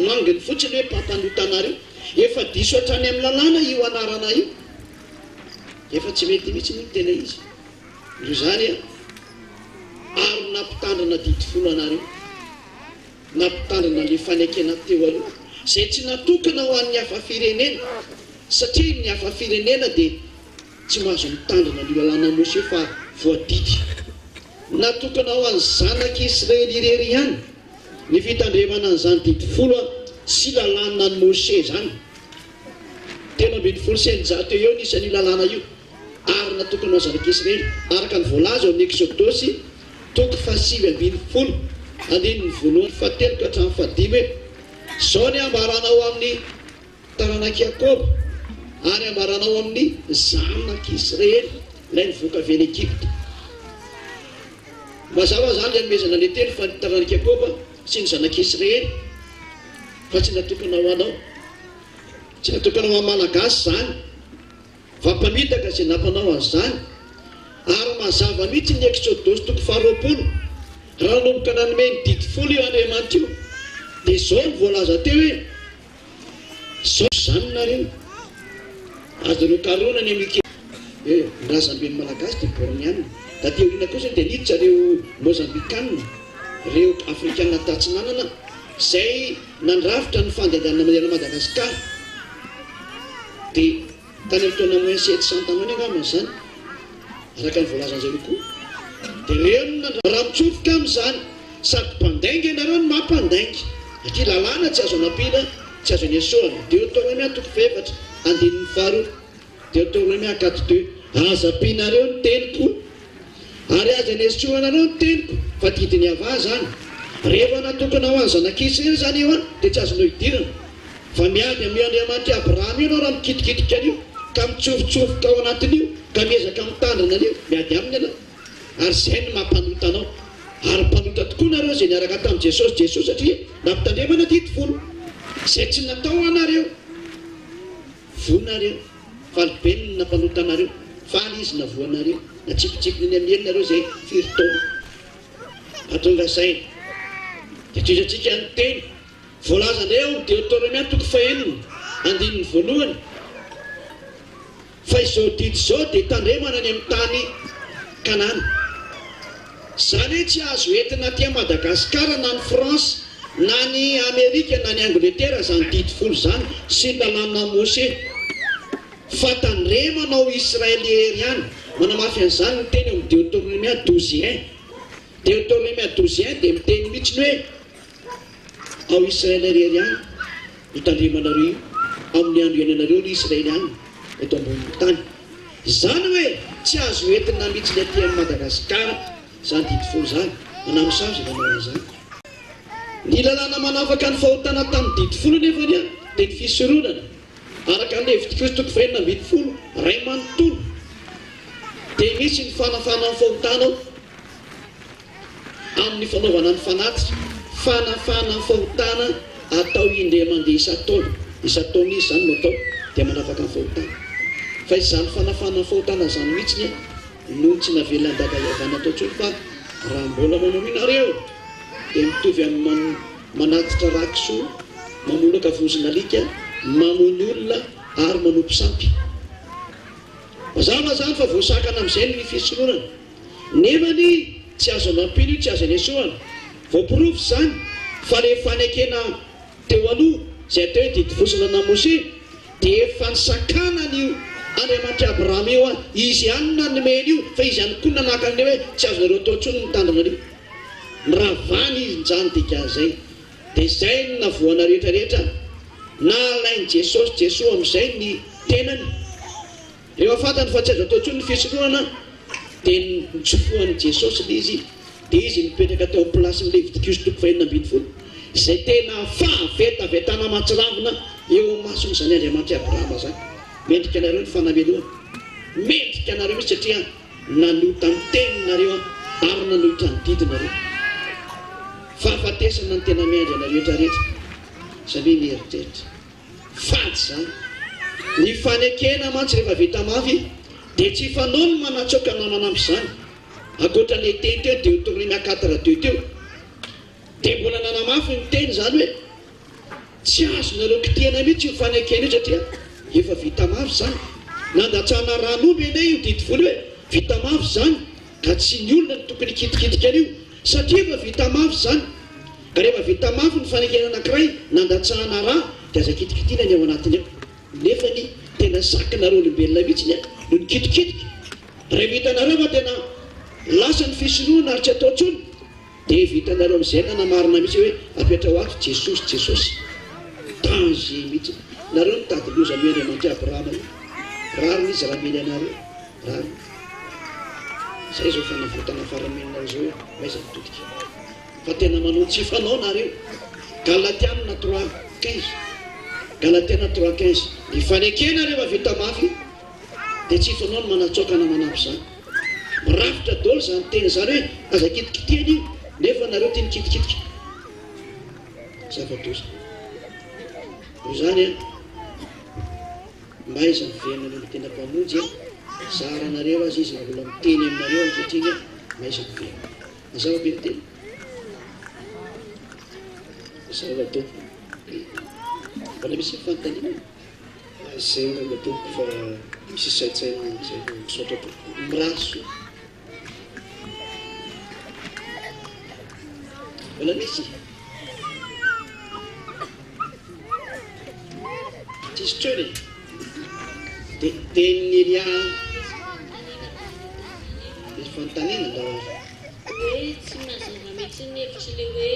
manginy fotsiny hoe mpampanotana efa diso hatrany amin'ny lalàna io anarana io efa tsy mety mihitsy ny tena izy io zany ary nampitandrina didifolo anareo nampitandrina le fanekena teo aloha zay tsy natokana ho an'ny hafa firenena satria ny hafa firenena dia tsy mahazo mitandrina ny lalàna Mose fa voadidy natokana ho an'ny zanak'Israely irery ihany ny fitandremana an'izany didifolo sy lalàna ny Mose zany 370 eo nisan'ny lalàna io ary natokana ho zanak'Israely araka ny voalaza amin'ny Exodosy 7:20 andininy voalohany 7-5 zao ny ambaranao amin'ny taranak'i Jakoba ary ambaranao amin'ny zanak'Israely ilay nivoaka avy any Egypte mazava zany le nomezana le teny fa ny taranak'i Jakoba sy ny zanak'Israely fa tsy natokana ho anao tsy natokana ho malagasy zany vampamitaka zay nampanao an'izany ary mazava mihitsy ny Exodosy 20 raha nanomboka nanome ny didifolo io Andriamanitra io dia zao ny voalaza teo hoe zao zany nareo azonao karona ny amike mirazam-beny malagasy dia bornianina da teo ina kosa dia niditra reo mozambikanina reo afrikana tatsinanana zay nandrafitra ny fandehanana mandeha Madagasikara dia tany amin'ny taona moins 700 tany angambany zany araka ny voalazan'izay koa dia reo raha mitsofoka amin'izany sady mpandainga ianareo ny mampandaingy satria lalàna tsy azo anapila tsy azo any esoana Deutéronome 4:2 Deutéronome 4:2 azapinareo ny teniko ary azo any esoanareo ny teniko fa didiny ava zany rehefa natokana ho any zanak'Israely zany io dia tsy azonao idirana fa miady amin'ny Andriamanitra Abraham io anao raha mikitikitika an'io ka mitsofoka ao anatin'io ka miezaka mitandrina an'io miady aminy anao ary zay ny mampanota anao ary mpanota tokoa nareo zay niaraka tamin'i Jesosy satria nampitandremana didifolo zay tsy natao anareo vonareo falibeniny nampanota anareo faly izy na voanareo natsipitsipiny amin'ny elinareo zay firitaona atonga saina dia toizatsika ny teny voalazanareo Deutéronome 4:9 fa izao didy izao dia tandremana any amin'ny tany Kanana zany hoe tsy azo entina aty Madagasikara na ny France na ny Amerika na ny Angletera zany didifolo zany sy lalàna Mose fa tandremanao Israely ery ihany manamafy an'izany ny teny amin'ny Deutéronome 12:1 Deutéronome 12:1 dia miteny mihitsy hoe ao Israely ery ihany hitandremanareo io amin'ny andro iananareo ny Israely ihany eto ambonin'ny tany zany hoe tsy azo entina mihitsy le aty Madagasikara zany didifolo zany manamosavy zay nanao an'izany ny lalàna manafaka ny fahotana tamin'ny dity folo nefa dia dia ny fisoronana araka ny levitra kristoko fahenina ambin'ny folo ray manontolo dia misy ny fanafana ny fahotana amin'ny fanaovana ny fanatitra fanafana ny fahotana atao indray mandeha isataona isataona izy zany no atao dia manafaka ny fahotana fa izany fanafana ny fahotana zany mihitsy noho tsy navelany dada iavana atao tsony fa raha mbola manao inareo dia mitovy amin'ny manatitra rakisoa mamolaka vozinalika mamony olona ary manompo sampy mazava zany fa voasakana amin'izay ny fisoloana nefa ny tsy azo anampiny io tsy azo anesoana voaporofo zany fa le fanekena teo aloha zay atao hoe didivosina na Mose dia efa nisakanany io Andriamanitra Abrahama io izy ihany nanomeny io fa izy ihany koa nanaka an'ilay hoe tsy azonareo atao intsony ny tandranareo niravany izy njany dikazay dia zay no navoana rehetrarehetra na alainy Jesosy amin'izay ny tenany rehefa fantany fa tsy azo atao intsony ny fisoloana dia nitsofohan'i Jesosy le izy dia izy mipetraka teo amin'ny plasy Levita kristoko fahenina ambin'ny folo izay tena fahavetavetana matsiravina eo masony zany Andriamanitra Abrahama zany mendrika anareo ny fanameloana mendrika anareo misy satria nanota ny teninareo ary nanota ny didinareo fahafatesana ny tena miandry anareo rehetrarehetra satria mieritreritra faty zany ny fanekena mantsy rehefa vita mafy dia tsy fanao ny manatsoka namanampy zany akoatra ny teny teo Deutéronome 4:2 teo dia mbola nanamafy ny teny zany hoe tsy azonareo kitihana mihitsy io fanekena io satria efa vita mafy zany nandatsahana ranomby ene io didivolo hoe vita mafy zany ka tsy ny olona ny tokony kitikitika an'io satria efa vita mafy zany ka rehefa vita mafy ny fanekena anankiray nandatsahana raha dia aza kitikitiana ny ao anatiny ao nefa ny tena sakinareo olombelona mihitsy ny no ny kitikitika raha vitanareo fa tena lasa ny fisoloana ary tsy atao tsony dia vitanareo amin'izay nanamarina mihitsy hoe apetra ho ato Jesosy danger mihitsy nareo mitady loza mio Andriamanitra Abrahama io rariny izy raha mily anareo rariny zay zao fanavotana farameninareo zao hoe maiza mitodika fa tena manao tsy fanao nareo Galatiana 3:15 ny fanekena rehefa vita mafy dia tsy fanao ny manatsoka na manampy zany mirafitra daholo zany teny zany hoe aza kitikitiana io nefa nareo teny kitikitika zava-doza io zany maiza mivenana ny tena mpamonjy zaranareo azy izy mbola miteny aminareo ankehitriny maiza mivenana mazava be ny teny zava-do mbola misy fanontaniana zay ngamba tompoko fa misy saitsaina zay misaotra tompoko miraso mbola misy tsisy trony dia teniny Elia misy fanontaniana da hoe tsy mazava mihitsy ny hevitra le hoe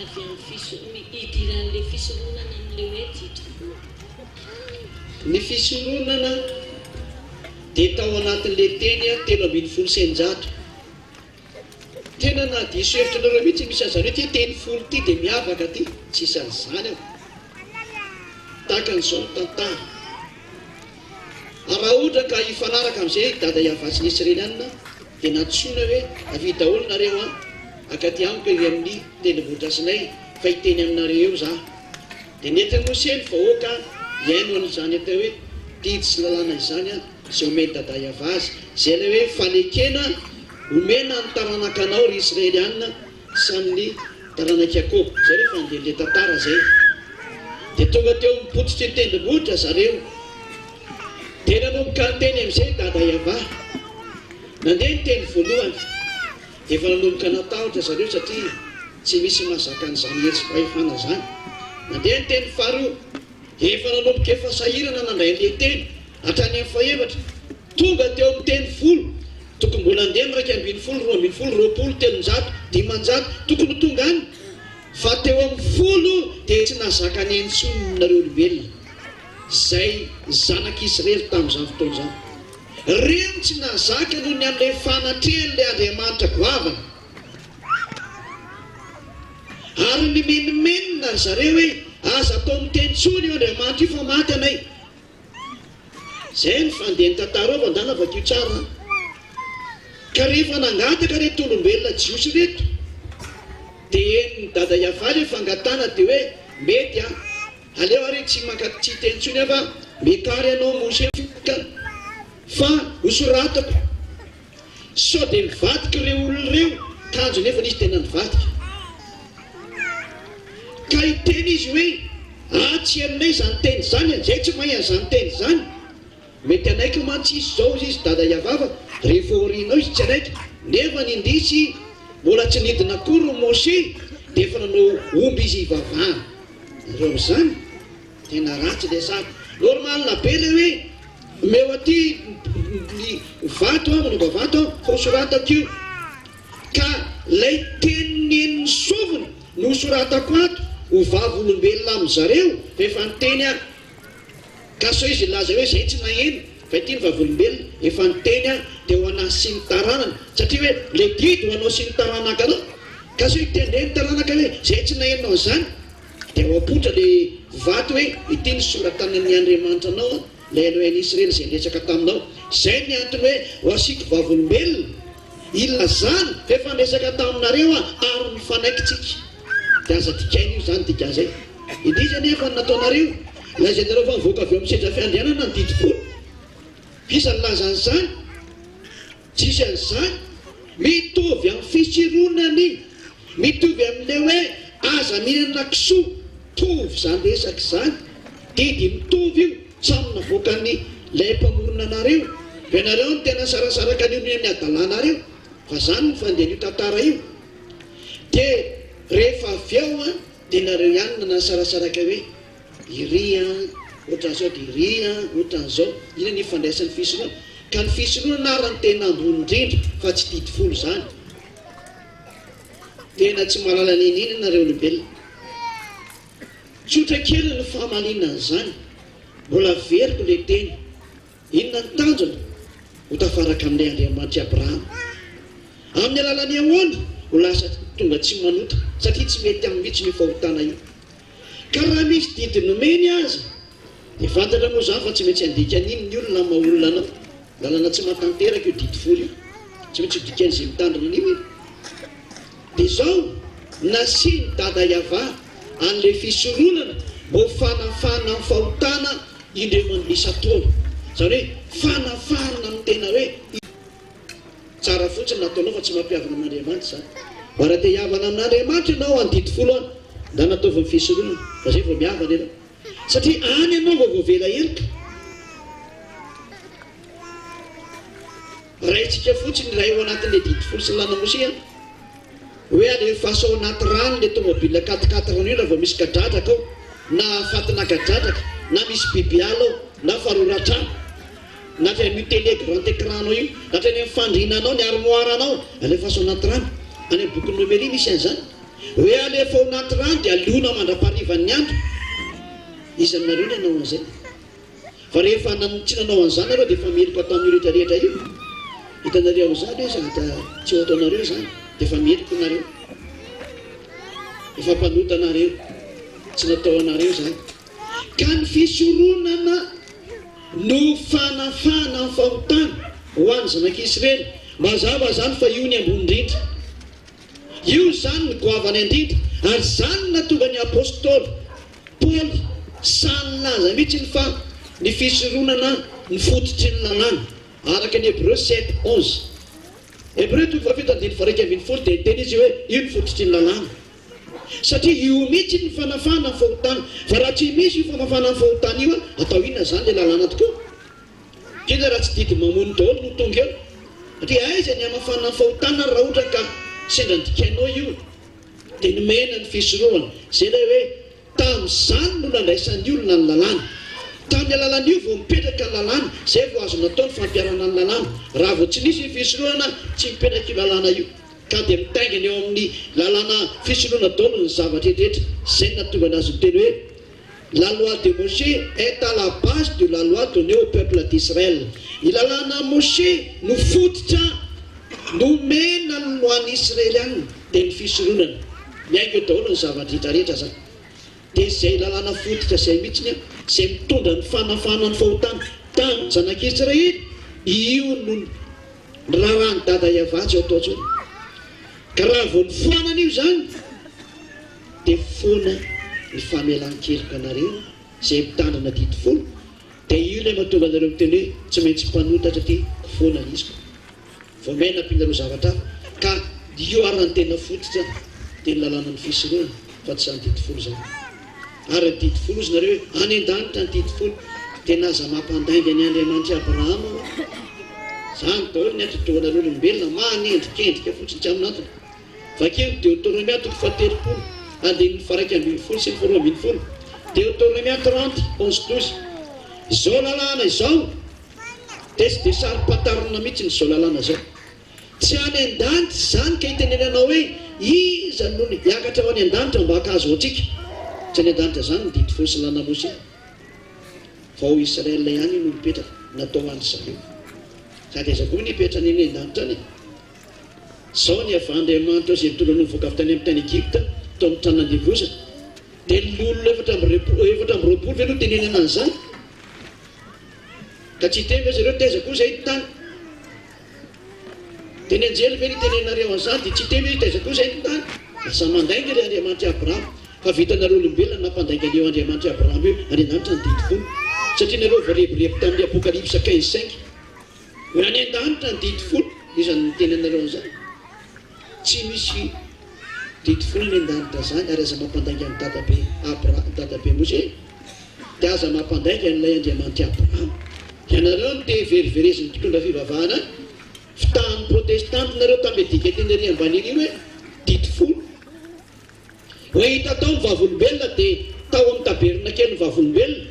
avy amin'ny idiran'le fisoronana amin'le hoe didivolo ny fisoronana dia tao anatin'le teny 3:7 tena na diso hevitra nareo mihitsy misy an'izany hoe ty teny folo ty dia miavaka ty tsisy an'izany aho tahaka n'izao ny tantara raha ohatra ka hifanaraka amin'izay dada iavatsiny Israelianina dia natsoina hoe avy daholo nareo akaty amiko ry amin'ny tendrombohidrasinay fa hiteny aminareo eo za dia nentiny Mose ny vahoaka iaino an'izany atao hoe didy sy lalàna izany zay omeny dada iavazy zay le hoe fanekena omena ny taranakanao ry Israelianina samy taranak'i Jakob zay rehefa andeha le tantara zay dia tonga teo mipotsitry ny tendrombohitra zareo dia nanomboka ny teny amin'izay dada iava nandeha ny teny voalohany dia efa nanomboka natahotra zareo satria tsy misy mahazaka an'izany hetsy fahefana zany nandeha ny teny faharoa efa nanomboka efa sahirana nandray an'le teny hatrany amin'ny fahefatra tonga teo amin'ny teny folo tokony mbola andeha miraika 12, 20, 30, 500, tokony tonga any fa teo amin'ny folo dia tsy nahazaka ny entsony nareo olombelona zay zanak'Israely tamin'izany fotoana izany reny tsy nahazaka noho ny an'ilay fanatrehan'ilay Andriamanitra goavana ary nimenomena ry zareo hoe aza atao mitentsony io Andriamanitra io fa maty anay. Zay ny fandehany tantara ao vandana avakio tsara. Ka rehefa nangataka reto olombelona jiosy reto dia ny dada Iava le fangatana dia hoe mety aleo ary tsy tsy tentsony fa mekary anao mose fa hosoratako sao dia mivadika ireo olona ireo tanjo nefa nisy tena nivadika. Ka hiteny izy hoe tsy aminay izany teny izany zay tsy mahay an'izany teny izany. Mety anaiky mantsisy zao izy dada Iava fa rehefa orinao izy tsy anaiky nefa nindrisy mbola tsy nidina kory Mose dia efa nanao omby izy hivavahana. Reo amin'izany tena ratsy dia sady normalna be le hoe meo aty vato manova vato fa hosoratako io ka lay tenin'ny soviny no hosoratako ato ho vavolombelona amin'zareo efa niteny ka so izy laza hoe zay tsy naheno fa ity ny vavolombelona efa niteny dia ho anao sy ny taranana satria hoe le didy ho anao sy ny taranaka anao ka so hitendre ny taranaka hoe zay tsy nahenonao an'izany dia ho apotra le vato hoe ity ny soratany Andriamanitra anao lay alohan'ny Israely zay niretsaka taminao. Zay ny antony hoe ho asiko vavolombelona ilazana fa efa nresaka taminareo ary mifanaikitsika dia aza dikaina io zany dika zay indrindra nefa nataonareo lazanareo fa mivoaka avy eo amin'ny sedra fiandrianana ny didifolo isa ny lazan'izany tsisy an'izany mitovy amin'ny fisironany mitovy amin'le hoe aza mihinana kisoa tovy zany resaka zany didy mitovy io samy navoakany lay mpamorona anareo fa ianareo ny tena sarasaraka an'io ny adalanareo fa zany ny fandehan'io tantara io dia rehefa avy eo dia nareo ihany na sarasaraka hoe iry ohatran'izao dia iry ohatran'izao ina ny fandraisan'ny fisoroana ka ny fisoroana narany tena ambony indrindra fa tsy didifolo zany tena tsy mahalala ninina nareo olombelona tsotra kely ny fahamalinana zany mbola veriko le teny inona ny tanjona ho tafaraka amin'ilay Andriamanitra Abrahama amin'ny alalany ahoana ho lasa tonga tsy manota satria tsy mety amin'ny mihitsy ny fahotana io. Ka raha misy didy nomeny aza dia fantatra moa zany fa tsy maintsy andika an'iny ny olona maolona anao lalana tsy matanteraka io didifolo io tsy maintsy dikan'izay mitandrina an'io io dia zao nasiny dada Iava an'le fisoronana mbo fanafana amin'ny fahotana indreo manolisa taona zany hoe fanafana amin'ny tena hoe tsara fotsiny nataonao fa tsy mampiavana amin'Andriamanitra zany mba raha te hiavana amin'Andriamanitra ianao any didifolo any da nataovy ny fisoronana fa zay vao miavana ianao satria any ianao vao voavela erika raintsika fotsiny raha eo anatin'le didifolo sy lana Mose hoe alefa sao anaty rano le tomobile 4x4 io raha vao misy kadradraka ao na fatina kadradraka na misy biby ala ao na faroratrano na tra ny télé grand écran io na tra ny fandrinanao ny armoiranao alefa sao anaty rano any amin'ny boky nomery misy an'izany hoe alefa ao anaty rano dia alona mandra-parivan'ny andro isan'ny nareo ny anao an'izay fa rehefa tsy nanao an'izany areo dia efa mieliko atao amin'ny rehetrarehetra io hitanareo zany hoe zany tsy ohatra anareo zany dia efa mieliko nareo efa mpanota anareo tsy natao anareo zany ka ny fisoronana no fanafana amin'ny fahotana ho an'ny zanak'Israely mazava zany fa io ny ambony indrindra io zany ny goavany indrindra ary zany natonga ny apôstôly Paoly sany laza mihitsy ny fa ny fisoronana ny fototry ny lalàna araka ny Hébreu 7:11 Hébreu 7:11 dia teny izy hoe io ny fototry ny lalàna satria io mihitsy ny fanafana ny fahotana fa raha tsy misy io fanafana ny fahotana io atao inona zany le lalàna tokoa kena raha tsy didy mamono daholo no tonga eo satria aiza ny amafana ny fahotana raha ohatra ka sendra ndikainao io dia nomena ny fisorohana zay le hoe tamin'izany no nandraisan'ny olona ny lalàna tamin'ny alalan'io vao mipetraka ny lalàna zay vao azo natao ny fampiarana ny lalàna raha vao tsy nisy fisorohana tsy mipetraka io lalàna io ka dia mitaingana eo amin'ny lalàna fisorohana daholo ny zavatra rehetra zay natonga anazy miteny hoe la loi de Moshe est à la base de la loi donnée au peuple d'Israël. I lalàna Moshe no fototra nomena ny loan'ny Israeliana dia ny fisoronana miaingo daholo ny zavatra rehetra zany. Dia izay lalàna fototra izay mihitsiny izay mitondra ny fanafana ny fahotana tany zanak'isy rehetra, io no raharaha ny dada iavatsy ao ataotsony. Ka raha vao ny foanana io zany dia foana ny famelan-keloka anareo izay mitandrina dito folo. Dia io ilay mahatonga anareo miteny hoe tsy maintsy mpanotatra ty foana izy vao maina ampinareo zavatra ka io arany tena fototra dia ny lalàna ny fisoroana fa tsy zany dito folo zany. Ary ny dito folo izy nareo hoe any an-danitra ny dito folo tena aza mampandainga ny Andriamanitra Abrahama zany daholo ny atotoanareo olombelona manendrikendrika fotsiny tsy aminatony. Vakeo Deutéronomie 7:30 andininy faraika ambin'ny folo sy ny faharoa ambin'ny folo. Deutéronomie 30:11-12. Izao lalàna izao dia tsy dia sary-patarina mihitsy nyzao lalàna zao. Tsy any an-danitra zany ka hitenenanao hoe iza no hiakatra ho any an-danitra mba hakazo antsika. Tsy any an-danitra zany ny dito folo sy lalàna Mose fa ho Israela ihany no mipetraka natao any zareo. Sady aiza koa nipetra ny an-danitra any. Zao ny avahan'Andriamanitra izay nitondra ny voaka avy tany amin'ny tany Egypta tao amin'ny tranona andivozana. Dia lolona 420 ve no tenenana an'izany. Ka tsy teny zareo taiza koa izay tany. Teny anjely ve nitenenareo an'izany dia tsy teny hoe taiza koa izay tany. Asa mandainga ilay Andriamanitra Abrahama fa vitanareo olombelona nampandainga an'io Andriamanitra Abrahama io any an-danitra ny dito folo. Satria nareo voareborebo tamin'ny Apokalypsa 15:5 hoe any an-danitra ny dito folo izany nitenenareo an'izany. Tsy misy dito folo ny an-danitra zany ary aza mampandainga amin'ny dadabe Mose dia aza mampandainga n'ilay Andriamanitra Abrahama. Ianareo no te verivereziny mpitondra fivavahana fitahan'ny protestante nareo tamin'ny dika teny ary ambaniny hoe dito folo. Hoe hita tao ny vavolombelona dia tao amin'ny taberna kely ny vavolombelona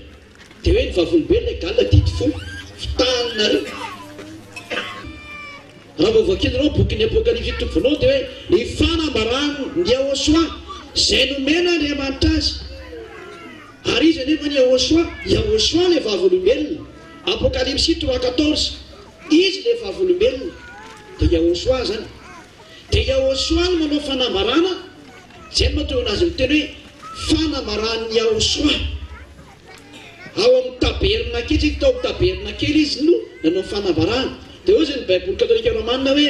dia hoe ny vavolombelona egalina dito folo fitahanareo. Raha vao vakinareo bokin'ny Apokalypsy toko voalohany dia hoe ny fanambarano ny Yahosoa izay nomena Andriamanitra azy. Ary izy anefa ny Yahosoa ilay vavolombelona. Apokalypsy 3:14 izy ilay vavolombelona dia Yahosoa zany. Dia Yahosoa no manao fanambarana izay mahatonga azy miteny hoe fanambaran'ny Yahosoa. Ao amin'ny taberna kely tao amin'ny taberna kely izy no nanao fanambarana. Dia hoy ny Baiboly katolika romanina hoe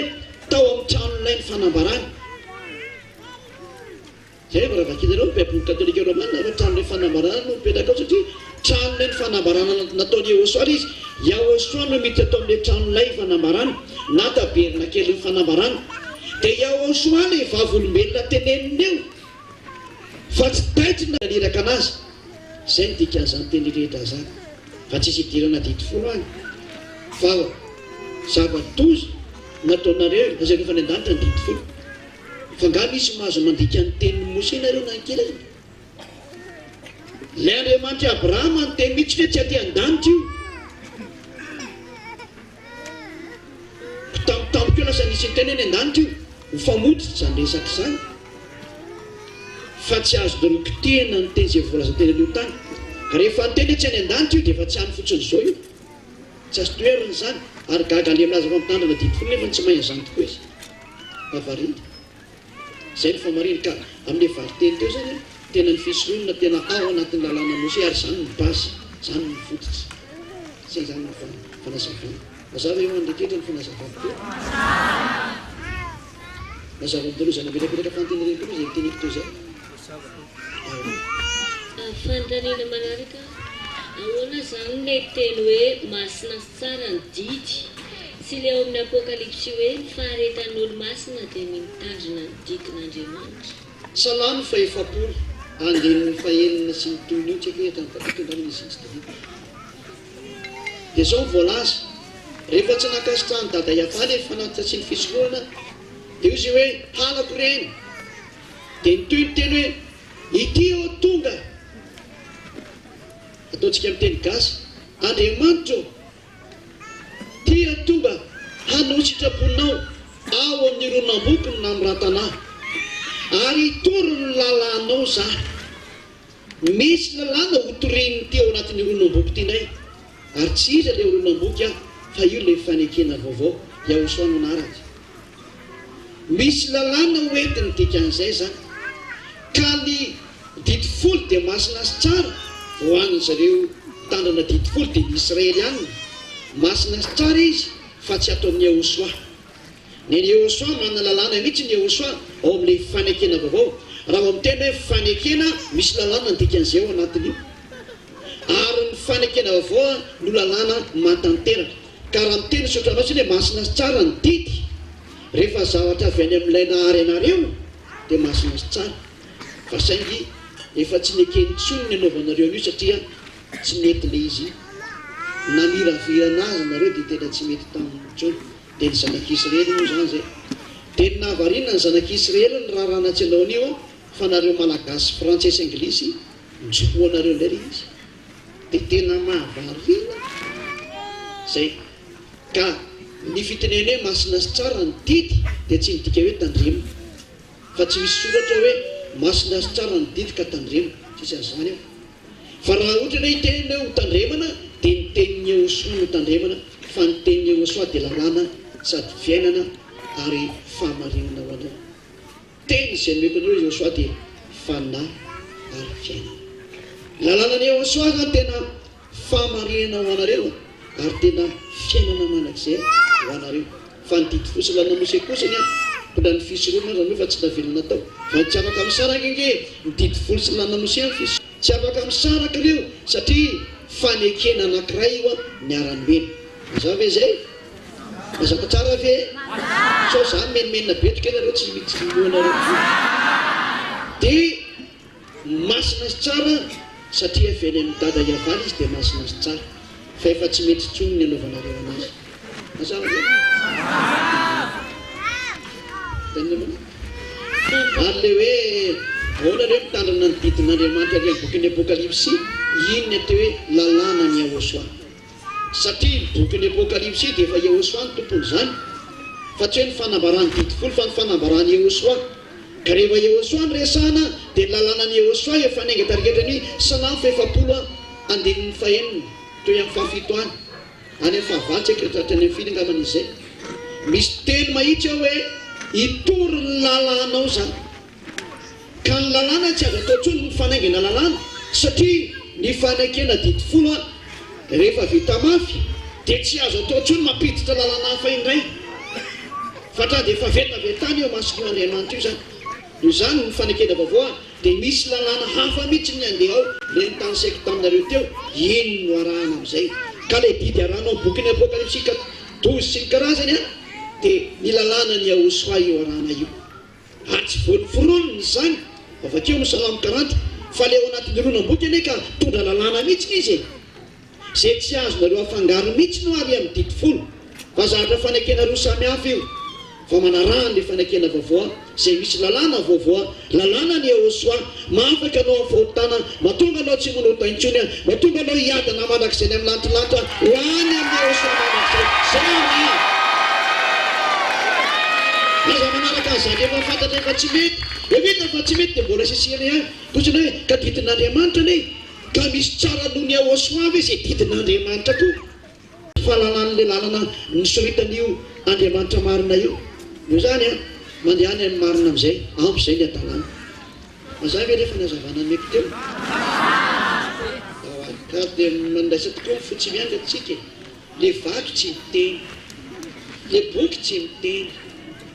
tao amin'ny tranonay ny fanambarana. Zay raha vakinareo ny Baiboly katolika romanina fa tranonay fanambarana no mipetraka ao satria tranonay ny fanambarana nataony Yahosoa izy. Yahosoa no miditra tao amin'ilay tranonay fanambarana na taberna kely ny fanambarana. Dia Yahosoa ilay vavolombelona teneniny eo fa tsy taitra na niraka anazy. Izay ny dikan'izany teny rehetra zany fa tsisy hidirana dito folo any fa zavatozy nataonareo izay rehefa ny an-danitra ny dito folo. Fa nga misy mahazo mandika ny tenin'ny Mose nareo nankely. Ilay Andriamanitra Abrahama ny teny mihitsy hoe tsy aty an-danitra io. Tampotampoka eo lasa nisy ny teny any an-danitra io mifamotitra zany resaka zany. Fa tsy azo dorokitehana ny teny izay voalaza teny an'io tany. Rehefa ny teny hoe tsy any an-danitra io dia efa tsy any fotsiny izao io. Tsy azo toerana zany ary gaga le milaza fampitandrina dito folo nefa tsy mahay an'izany tokoa izy. Mavarina. Izay ny famarina ka amin'ilay variteny teo zany tena ny fisoroana tena ao anatin'ny lalàna Mose ary zany ny basy, zany ny fototra. Izay zany ny fanazavana. Mazava eo andreketra ny fanazavana teo. Mazava ny taloha zany apetrapetraka fantenireny koa izay miteniko teo zay. Fanontaniana manaraka ahoana zany ilay teny hoe masina sy tsara ny didy sy ilay ao amin'ny Apokalypsy hoe ny faharetan'olo masina dia mitandrina ny dikin'Andriamanitra. Salamy fahefapolo andininy fahenina sy ny toinio tsy hoe tamin'ny fahatondrana izy izy. Dia izao voalaza rehefa tsy nakasitrahany dada Yahva ilay fanatitra sy ny fisoroana dia izy hoe halako reny. Dia ny toy ny teny hoe ity ao tonga ataontsika amin'ny teny gasy Andriamanitra tia tonga hanositraponao ao amin'ny ronam-bokony na amin'ny ratanahy ary hitory ny lalànao zany. Misy lalàna hotoriany ty ao anatin'ny ronam-boky tianay ary tsy iza ilay ronam-boky fa io ilay fanekena vaovao Yahosoa no anarany. Misy lalàna hoentiny dikan'izay zany ka ny didifolo dia masina sy tsara ho an'ny zareo tandrana didifolo dia ny Israely ihany masina sy tsara izy fa tsy atao amin'ny Yehosoa. Ny Yehosoa manana lalàna mihitsy ny Yehosoa ao amin'ilay fanekena vaovao. Raha amin'ny tena hoe fanekena misy lalàna ny dikan'izay ao anatin'io, ary ny fanekena vaovao no lalàna matanteraka. Ka raha miteny sotra loatra hoe masina sy tsara ny didy, rehefa zavatra avy any amin'ilay nahary anareo dia masina sy tsara. Fa saingy efa tsy nekeny intsony ny anaovanareo an'io satria tsy mety le izy namiravirana azy nareo dia tena tsy mety taminy intsony. Dia ny zanak'Israely moa zany zay. Dia ny nahavariana ny zanak'Israely ny raharana tsy anao an'io fa nareo malagasy frantsay sy anglisy njoboanareo indray izy. Dia tena mahavariana zay. Ka ny fiteneny hoe masina sy tsara ny didy dia tsy midika hoe tandremo, fa tsy misy soratra hoe masina sy tsara ny didy ka tandremo, tsisy azany eo. Fa raha ohatra hoe itenena ho tandremana dia ny tenin'ny Yehosoa no tandremana, fa ny tenin'ny Yehosoa dia lalàna sady fiainana ary fahamarinana ho anao. Teny izay nomeko anareo Yehosoa dia fanahy ary fiainana. Lalànan'ny Yehosoa zany tena fahamarinana ho anareo ary tena fiainana manak'izay ho anareo. Fa ny didy fosy lanamose kosany mpona ny fisoroana zany fa tsy navelona tao. Fa tsy afaka misaraka nge ny didy folo sy lanamose amin'ny fisy. Tsy afaka misaraka ireo satria fanekena anankiray io niarany mena. Mazava ve zay? Mazava tsara ve? So zany menimenina betrika nareo tsy mitsinonareo. Dia masina sy tsara satria avy any amin'ny dada Yavaly izy dia masina sy tsara. Fa efa tsy mety intsony ny anaovanareo anazy. Mazava ve? Ary le hoe ahoana reo mitandrina ny didin'Andriamanitra ary amin'ny bokin'ny Apokalipsy, iny ny atao hoe lalàna ny Yehosoa. Satria ny bokin'ny Apokalipsy dia efa Yehosoa ny tompony zany, fa tsy hoe ny fanambarany didy folo fa ny fanambarany Yehosoa. Ka rehefa Yehosoa ny resahana dia lalàna ny Yehosoa efa nainga tariketrany sanafo 719 toy amin'ny fahafito any any fahavalo tsy haikatratany amin'ny filo angaman'izay. Misy teny mahitsy ao hoe itory ny lalànao zany. Ka ny lalàna tsy azo atao intsony ny fanaingana lalàna satria ny fanekena didy folo rehefa vita mafy dia tsy azo atao intsony mampiditra lalàna hafa indray. Fa dia efa vetavetany eo mason'io Andriamanitra io zany. Noho izany ny fanekena vaovao dia misy lalàna hafa mihitsy ny andeha ao. Le ny tany saiko taminareo teo iny no arahana amin'izay. Ka le didy arahanao bokin'ny Apokalipsy 12 sy ny karazany dia ny lalàna ny Yehosoa io arahana io. Tsy voaforoniny zany avakeo ny Salamo 40 fa le ao anatin'ny ronam-boky ane ka tondra lalàna mihitsy izy. Zay tsy azonareo afangaro mihitsy no ary amin'ny didy folo. Fa zahatra fanekena roa samy hafa io. Fa manarahany le fanekena vaovao izay misy lalàna vaovao, lalàna ny Yehosoa. Mahafaka anao amin'ny fahotana, mahatonga anao tsy manota intsony, mahatonga anao hiadana mandrakizay ny amin'ny lantolanto ho any amin'ny Yehosoa mandrakizay. Zay aza manaraka zany efa fantatra efa tsy mety, evita fa tsy mety dia mbola sisiana ihany. Kotsiny hoe ka didin'Andriamanitra ane ka misy tsara noho ny Yehosoa ve izay didin'Andriamanitra koa. Fahalalàn'ilay lalàna nisoritan'io Andriamanitra marina io. Noho zany mandehany amin'ny marina amin'izay amp'izay ny adalàna. Mazava ve rehefa nazavana meko teo? Ka dia mandaisa tokoa fotsy mianga antsika. Le vato tsy miteny, le boky tsy miteny,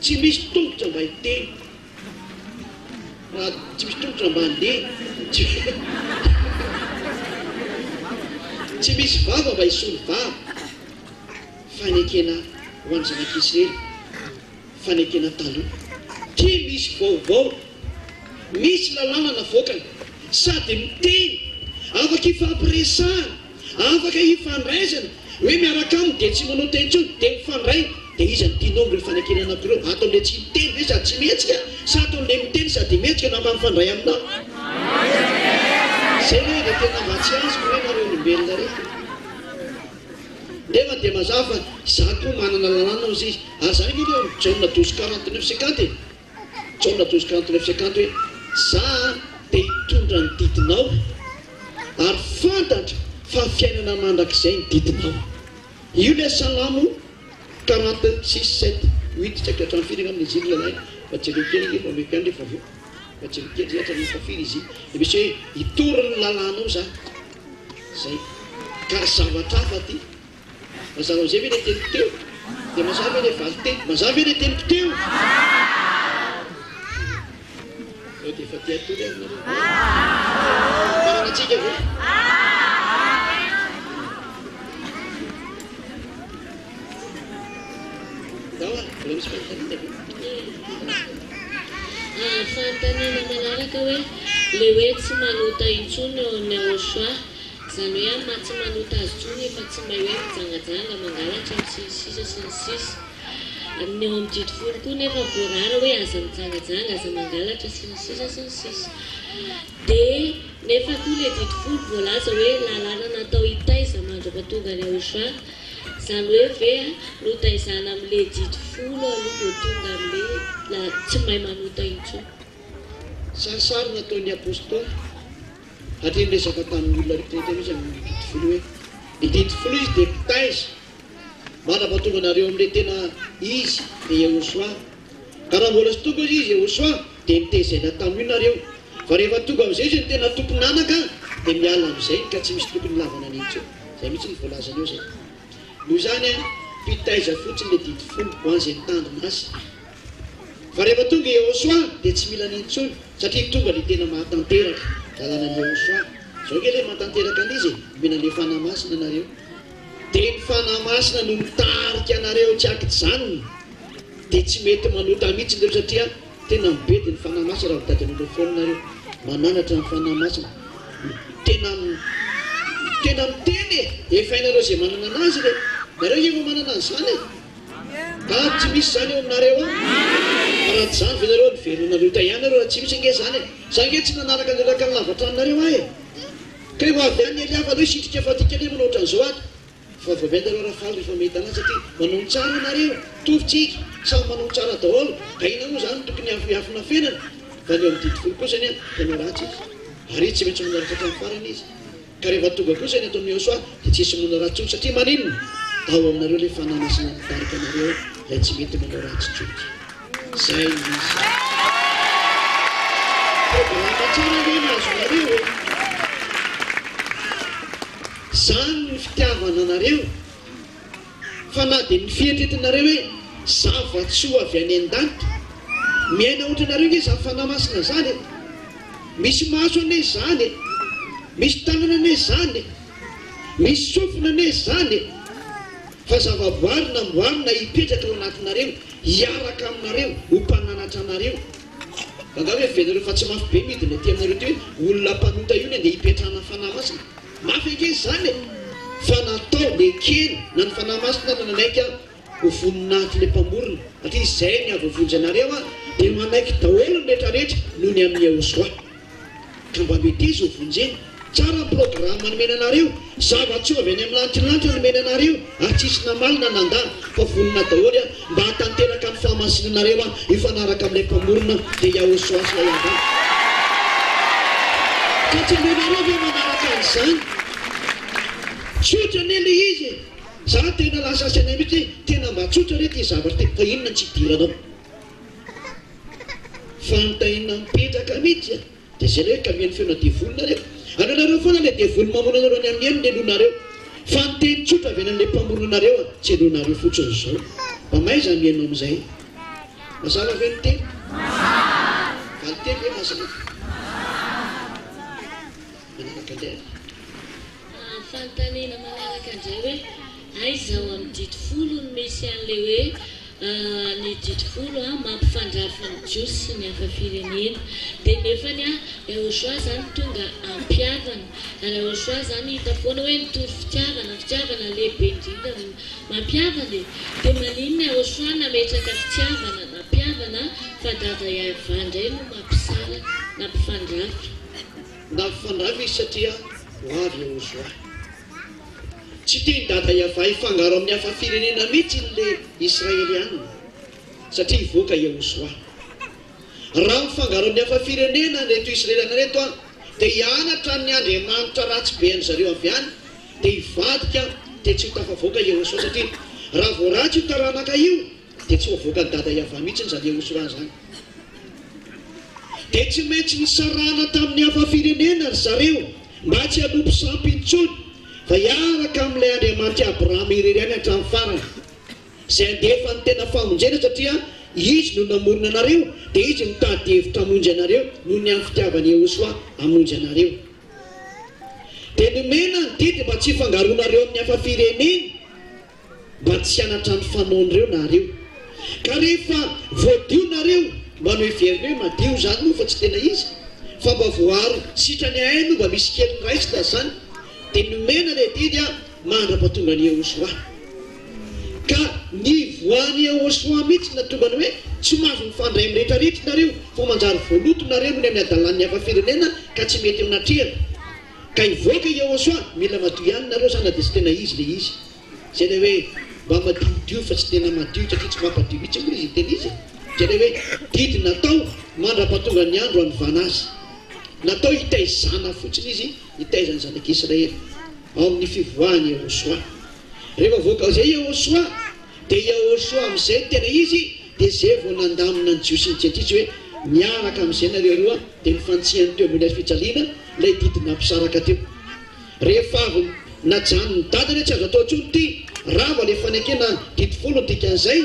tsy misy tongotra mba hiteny, tsy misy tongotra mba handeha, tsy misy vava mba hisolo vava. Fanekena ho an'ny zanak'Israely, fanekena taloha. Ty misy vaovao, misy lalàna navoakana, sady miteny, afaka ifampiresahana, afaka hifandraisana. Hoe miaraka aminy dia tsy manao teny intsony dia mifandray. Dia izy ny tianao amin'ireo fanekena anankiroa, ataon'ilay tsy miteny ve sady tsy mihetsika, sa ataon'ilay miteny sady mihetsika na mba mifandray aminao. Zay hoe dia tena mba tsy azoko hoe nareo olombelona rehetra. Nefa dia mazava za koa manana lalàna ao izy. Ary zany ireo Jaona 12:49 Jaona 12:49 hoe za dia hitondra ny didinao ary fantatra fa fiainana mandrakizay ny didinao. Io le Salamo 46:7-8 tsy haiko hatramin'ny firy amin'ny izy ilay fa tsy reo kely fa meko andry efa aveo. kejelikely zatra ny kafiry izy dia misy hoe hitorony lalànao za zay ka zavatra hafa ty mazava zay ve le teniko teo dia mazava ve le valy teny mazava ve le teniko teo ao dia efa ty atory aminareo mananatsika ve dawa mbola misy fanontaniana ve fanontaniana manaraka hoe le hoe tsy manota intsony eo amin'ny Aosoa zany hoe ma tsy manota azy tsony efa tsy mahay hoe mijangajanga mangalatra amin'ny sisa sy ny sisa amin'ny eo amin'ny didifolo koa nefa voarara hoe aza mijangajanga aza mangalatra sy ny sisa sy ny sisa dia nefa koa le didifolo voalaza hoe lalàna natao hitaiza mandra-pahatonga ny Aosoa zany hoe ve notaizana amin'le didifolo aloha vao tonga amin'le tsy mahay manota intsony sarisary nataon'ny apôstôly hatria nyresaka tamin'ny olona rehetrarehetra misy amin'ny didifolo hoe ny didifolo izy dia mpitaiza mandra-pahatonga anareo amin'le tena izy dia Aosoa ka raha mbola sy tonga izy Aosoa dia mitaizaina tamin'io nareo fa rehefa tonga amin'izay izy ny tena tomponanaka dia miala amin'izay ka tsy misy tokony lavana n'intsony zay mihitsy ny voalazany eo zay noho izany mpitaiza fotsiny le didifolo ho an'izay mitandrina azy fa rehefa tonga Aosoa dia tsy mila n'intsony satria tonga ny tena mahatanteraka lalàna ny Aosoa zao ke le mahatanteraka an'izy mena le fanahy masina nareo dia ny fanahy masina no mitarika anareo tsy akity zanony dia tsy mety manota mihitsy nareo satria tena mibedy ny fanahy masina raha mitadin'olo foana nareo mananatra ny fanahy masina tena miteny efa hainareo izay manana anazy le nareo efa manana an'izany ka tsy misy zany eo aminareo ao raha tsy zany ve nareo nivelonareo ta ihany nareo raha tsy misy ange zany za nge tsy nanaraka niraka ny lavatranonareo ahy ka eo avy any eliafa aloha isitrika efa tika le manao ohatran'izao ato fa vavendareo raha faly rehefa mety anazy satria manao tsara nareo tovitsika samy manao tsara daholo ka ina moa zany tokony afiafina fenana fa ny eo amin'ny didifolo kosa ny tena ratsy izy ary tsy maintsy manaraka hatramin'ny farany izy ka rehefa tonga kosa ny ataon'ny Aosoa dia tsy misy manao ratsy tsony satria maninona ao aminareo le fanahy masina mitarika anareo lay tsy mety manao ratsy tsony zay izy programa tsara le nazo nareo zany ny fitiavana anareo fa na dia ny fihetretinareo hoe zava-tsoa avy any an-danitra miaina ohatra nareo nge za fanahy masina zany misy maso ane zany misy tanana ane zany misy sofina ane zany fa zavaboary namboarina hipetraka ao anatinareo hiaraka aminareo ho mpananatra anareo angao hoe venareo fa tsy mafy be midina ty aminareo ty hoe olona mpanota io ny dia hipetrahana fanahy masina mafy ake zany fa natao le kely na ny fanahy masina na nanaiky ho voninahitry le mpamorona satria izay ny avavonjanareo dia manaiky daholo ny rehetrarehetra noho ny amin'ny Aosoa ka mba mety izy ho vonjeny tsara programa nomena anareo zava-tsoa avy any amin'ny lanitrylanitra nomena anareo ary tsisy namalina nandà fa vonina daholo mba hatanteraka ny fahamasinanareo hifanaraka amin'ilay mpamorona dia Aosoa sy lay avana ka tsy menareo ve manaraka an'izany tsotra nele izy za tena lasa asanay mihitsy tena mba tsotra re ty zavatra ty fa inona tsy hidiranao fanontaniana mipetraka mihitsy dia zay le ka mihainy feona devolonareo anareo foana le devolo mamonanareo any amin'ny eny le loanareo fa nyteny tsotra avy any amin'le mpamoronanareo tsy loanareo fotsiny zao mba may za mihainao amin'izay mazava ve ny teny valiteny e masina manaraka andray fanontaniana manaraka andray hoe aizaho amin'ny didifolo no misy an'le hoe ny didifolo mampifandrafa ny jiosy sy ny hafa firenena dia nefany Aosoa zany tonga ampiavana ary Aosoa zany hita foana hoe nitory fitiavana lehibe indrindra mampiavana dia maninona Aosoa nametraka fitiavana nampiavana fa dada Iavandray no mampisara nampifandrafa nampifandrafa izy satria ho avy Aosoa tsy tia ny dada Iava hifangaro amin'ny hafa firenena mihitsy le Israeliana satria hivoaka Aosoa raha mifangaro amin'ny hafa firenena reto Israeliana reto dia hianatra ny Andriamanitra ratsy be any zareo avy any dia hivadika dia tsy ho tafavoaka Aosoa satria raha voaratsy io taranaka io dia tsy ho avoaka ny dada Iava mihitsy ny zany Aosoa zany dia tsy maintsy nisarana tamin'ny hafa firenena ry zareo mba tsy hanompo sampintsony fa hiaraka amin'ilay Andriamanitra Abrahama ireny hatramin'ny farany izay andefa ny tena famonjena satria izy no namorona anareo dia izy mitady hevitra hamonjy anareo noho ny amin'ny fitiavany Jehosoa hamonjy anareo dia nomena ny didy mba tsy hifangaronareo amin'ny hafa firenena mba tsy hanatra ny fanaon'ireo nareo ka rehefa voadio nareo mba no heverina hoe madio zany no fa tsy tena izy fa mba voaro sitrany aino mba misy kely raisina zany dia nomena ilay didy a mandra-pahatonga ny Jehosoa ka ny voany Jehosoa mihitsy natonga ny hoe tsy mahazo mifandray amin'ny rehetrarehetra nareo fa manjary voaloto nareo ny amin'ny adalan'ny hafa firenena ka tsy mety eo natrehana ka hivoaka Jehosoa mila madio ihany nareo zany na dia tsy tena izy le izy zay le hoe mba madiodio fa tsy tena madio satria tsy mampadio mihitsy moa izy tena izy zay le hoe didy natao mandra-pahatonga ny andro hanivana azy natao hitaizana fotsiny izy hitaizany zanak'Israely ao amin'ny fivoahany Jehosoa rehefa voaka zay Jehosoa dia Jehosoa amin'izay tena izy dia zay vao nandamina ny jiosy ny jentisy hoe miaraka amin'izay nareo roa dia nifantsihany teo amin'ny fijaliana ilay didy nampisaraka teo rehefa avy najany ny dadany tsy azo atao intsony ty rava le fanekena didy folo dikan'izay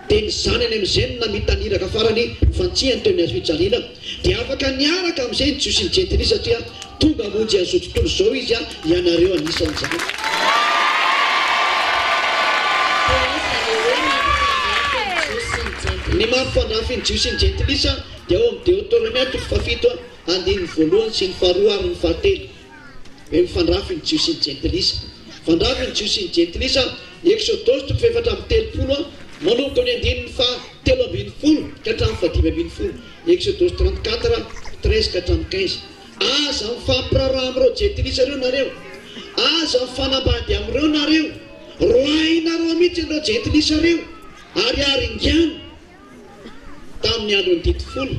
dia ny zanany amin'izay no namitaniraka farany mifantsihany teo amin'ny fijaliana dia afaka niaraka amin'izay ny jiosy ny jentisy satria tonga monjy an'izao tontolo izao izy a ianareo anisan'ny zany ny mampifandrafy ny jiosy ny jentilisa dia ao amin'ny Deutéronomie 7:1 sy ny 2 ny 7 hoe mifandrafy ny jiosy ny jentilisa fandrafy ny jiosy ny jentilisa Exodus 4:3 manomboka ny 13:10 ka hatramin'ny 5:10 Exodus 34:13-15 aza mifampiraraha amin'ireo jentilisa ireo nareo aza mifanambady amin'ireo nareo roainareo mihitsy ireo jentilisa ireo ary aringany tamin'ny andro ny didy folo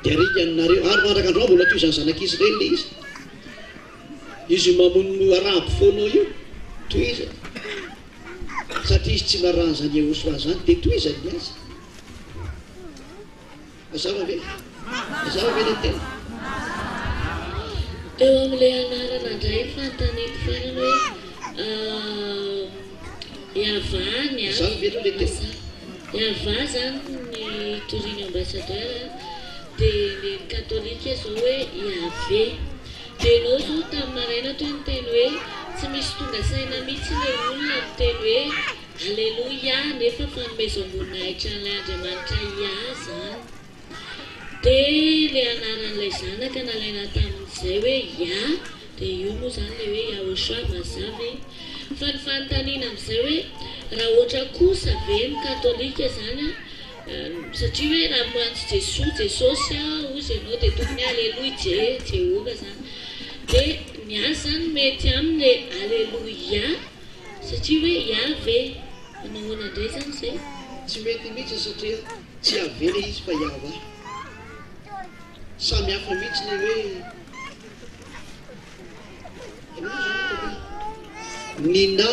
dia riganareo ary mandraka andro mbola toy izany zanak'Israely le izy mamono arabo foanao io toy izy satria izy tsy marahany zany Jehosoa zany dia toy izany ny azy mazava ve le tena eo amin'ilay anarana indray fanontaniako farany hoe Yavany mazava ve aloha le tena Yava zany ny torino ambassadeur dia ny katolika zao hoe Yahvé dia ianao zao tamin'ny maraina toy ny teny hoe tsy misy tonga saina mihitsy ilay olona miteny hoe alleluia nefa fanomezam-boninahitra an'ilay Andriamanitra ia zany dia ilay anaran'ilay zanaka nalaina tamin'izay hoe ia dia io moa zany ilay hoe Jehosoa mazava fa ny fanontaniana amin'izay hoe raha ohatra kosa ve ny katolika zany satria hoe raha mantsy Jesosy ozy ianao dia tokony alleluia Jehova zany dia ny azy zany mety aminy alleluia satria hoe Yahvé manahoana indray zany izay tsy mety mihitsy satria tsy Yahvé le izy fa Yahva samy hafa mihitsy le hoe nina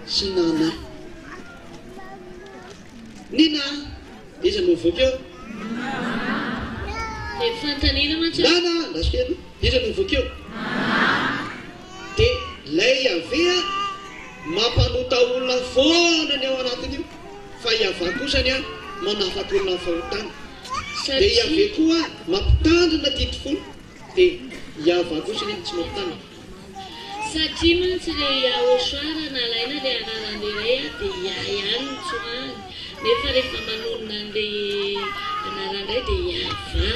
sy nana nina izy no voaka eo dia fanontaniana mantsy nana lasokely izy no voaka eo dia lay Yahvé mampanota olona foana ny ao anatiny io fa Yahva kosany a manafaka olona fahotana dia Yahvé koa mampitandrina didy folo dia Yahva kosany tsy mampitandrina satria mantsy ilay Jehosoa raha nalaina ilay anaran'iray dia ihany ny tsoahany nefa rehefa manonona an'ilay anaran'iray dia Yahva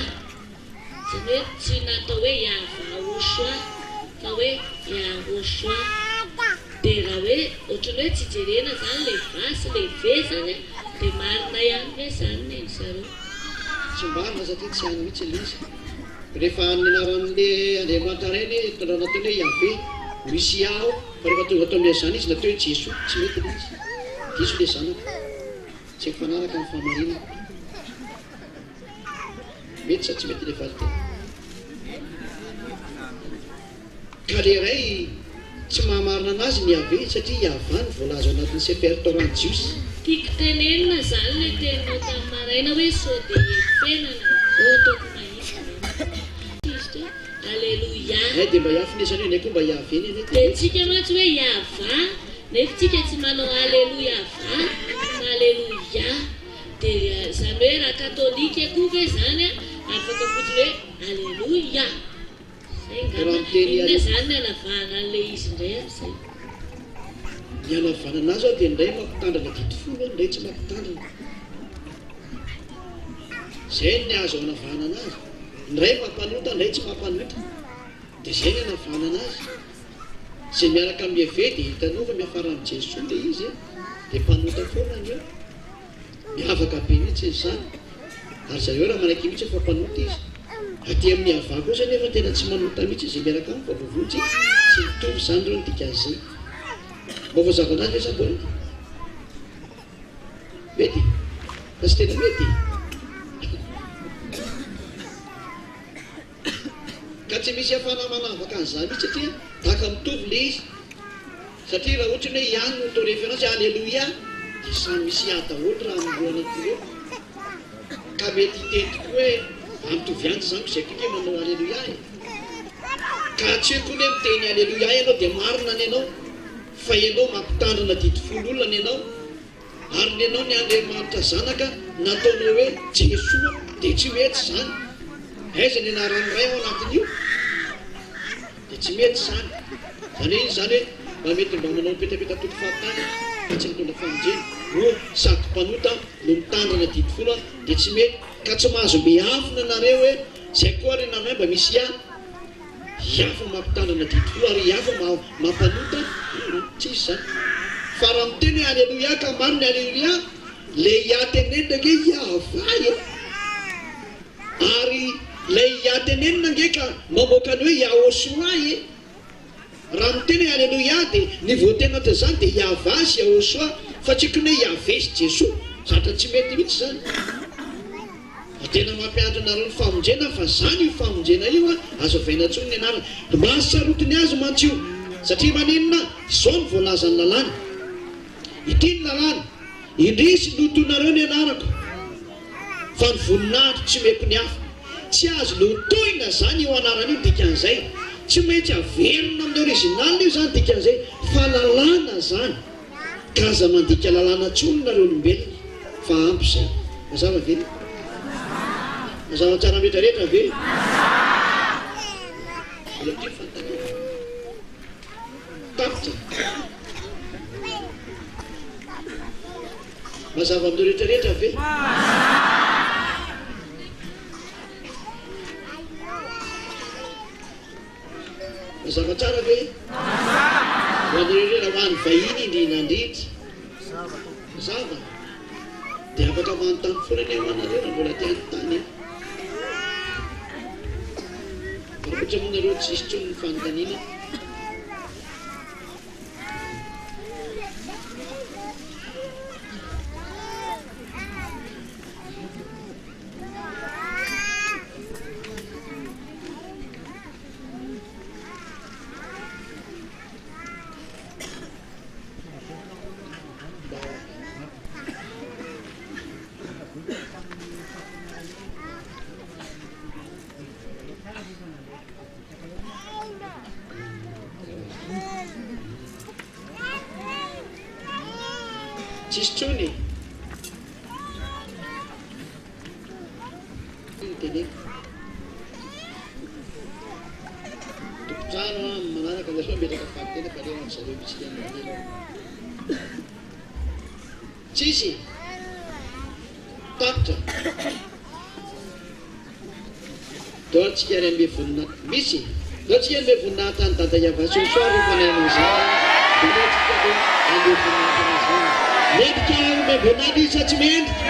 zany hoe tsy natao hoe Jehosoa fa hoe Jehosoa dia raha hoe ohatrany hoe tsy jerena zany ilay va sy ilay ve zany dia marina ihany hoe zany ny zareo tsy mbarina satria tsy hany mihitsy le izy rehefa ny anaran'le Andriamanitra reny tondra natao hoe Yahvé misy aho fa rehefa tonga atao amin'ilay zany izy natao hoe Jesoa tsy mety le izy diso le zanaka tsy mifanaraka amin'ny famarinana mety sa tsy mety le valitena ka le ray tsy mahamarina anazy ny Yahvé satria Yahva ny voalaza anatin'ny Sefer Torah ny jiosy tiako tenenina zany le teninao tamin'ny maraina hoe sao dia efenana ataoko mahitsy Krista. Alleluia. Dia mba hiafy nisany hoe koa mba hiafy iny Dia tsika mantsy hoe iava nefa tsika tsy manao alleluia va fa alleluia. Dia izany hoe raha katolika koa ve zany afaka fotsiny hoe alleluia. Zay ngamba inona zany ny anavahana an'ilay izy indray amin'izay. Ny anavahana azy dia indray mampitandrina ditofolo indray tsy mampitandrina. Zay ny azo anavahana anazy. Indray mampanota indray tsy mampanota. Dia zay ny anavahana anazy. Zay miaraka mieve dia hitanao fa miafara amin'ny Jesosy ilay izy dia mpanota foana io. Miavaka be mihitsy izy zany. Ary zareo raha manaiky mihitsy efa mpanota izy. Aty amin'ny hava kosa nefa tena tsy manota mihitsy izy miaraka amin'ny vavavotsy tsy mitovy zany ireo ny dikan'izay. Mba voazava anazy ve samboana? Mety? Fa tsy tena mety? Ka tsy misy hafana manavaka an'izany mihitsy satria taka mitovy le izy. Satria raha ohatra hoe ihany no atao référence alleluia dia samy misy daholo raha amin'ny lohana eo. Ka mety hitentiko hoeamitovy antsy zany izay koke manao alleluia e. Ka tsy hoe koa hoe miteny alleluia ianao dia marina ny ianao fa ianao mampitandrina ditofolo olona ny ianao ary ny ianao ny Andriamanitra zanaka nataonao hoe Jesoa dia tsy mety zany. Aiza ny anarany ray ao anatin'io dia tsy mety zany. Zany hoe zany hoe mba mety mba manao mipetapeta toko fahatany fa tsy mitondra famonjena no sady mpanota no mitandrina ditofolo dia tsy mety. Ka tsy mahazo miafina nareo hoe zay koa ry nanay mba misy iafa mampitandrina ditofolo ary iafa mampanota tsisy zany. Fa raha miteny alleluia ka mariny alleluia le iatenenina nge iavay ary lay iatenenina nge ka mamoaka ny hoe iaosoa e. Raha miteny alleluia dia ny voatena ta zany dia iavasy iaosoa fa tsy kony hoe iavesy Jesosy zatra tsy mety mihitsy zany. Tena mampiandry nareo ny famonjena fa zany io famonjena io azo avaina ntsony ny anarana. Mahasarotiny azy mantsio satria maninona zao ny voalazany lalàna. Ity ny lalàna indrisy lotonareo ny anarako fa ny voninahitro tsy meko ny hafa. Tsy azo lotoina zany io anarana io dikan'izay. Tsy maintsy averina amin'ny original io zany dikan'izay fa lalàna zany. Ka aza mandika lalàna ntsony nareo olombelona fa ampy zay. Mazava ve? Mazava tsara rehetrarehetra ve? Tapitra. Mazava amin'ny rehetrarehetra ve? Mazava tsara ve? Ho an'ireo raha ho an'ny vahiny indrina andritra. Mazava. Dia afaka manontany foana ny amanareo raha mbola tiany tany e. Ohatra moa nareo tsy isy tsony ny fanontaniana. Tsisy tsony teneko tompotrano manaraka lasoa metraka fahatena fa leha zareo misy ianatena tsisy tapitra dao tsika ary ambe vonina misy dao tsika ambe voninahitra ny dada iavasosoa rehefa nainan'izany dao tsika ambe voninahitra nazany mendrika me voninahitra izy sa tsy mendrika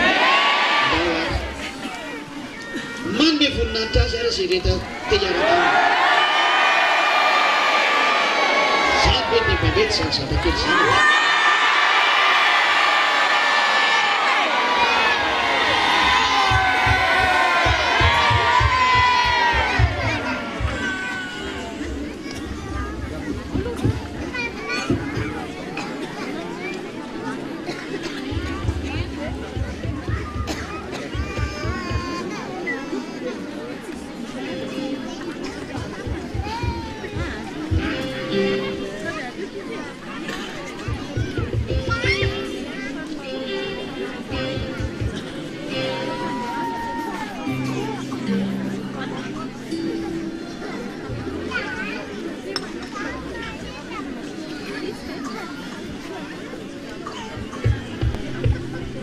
manome voninahitra azy ary zay rehetra te hiaraka zany hoe ny mbanety zany zavakely zany.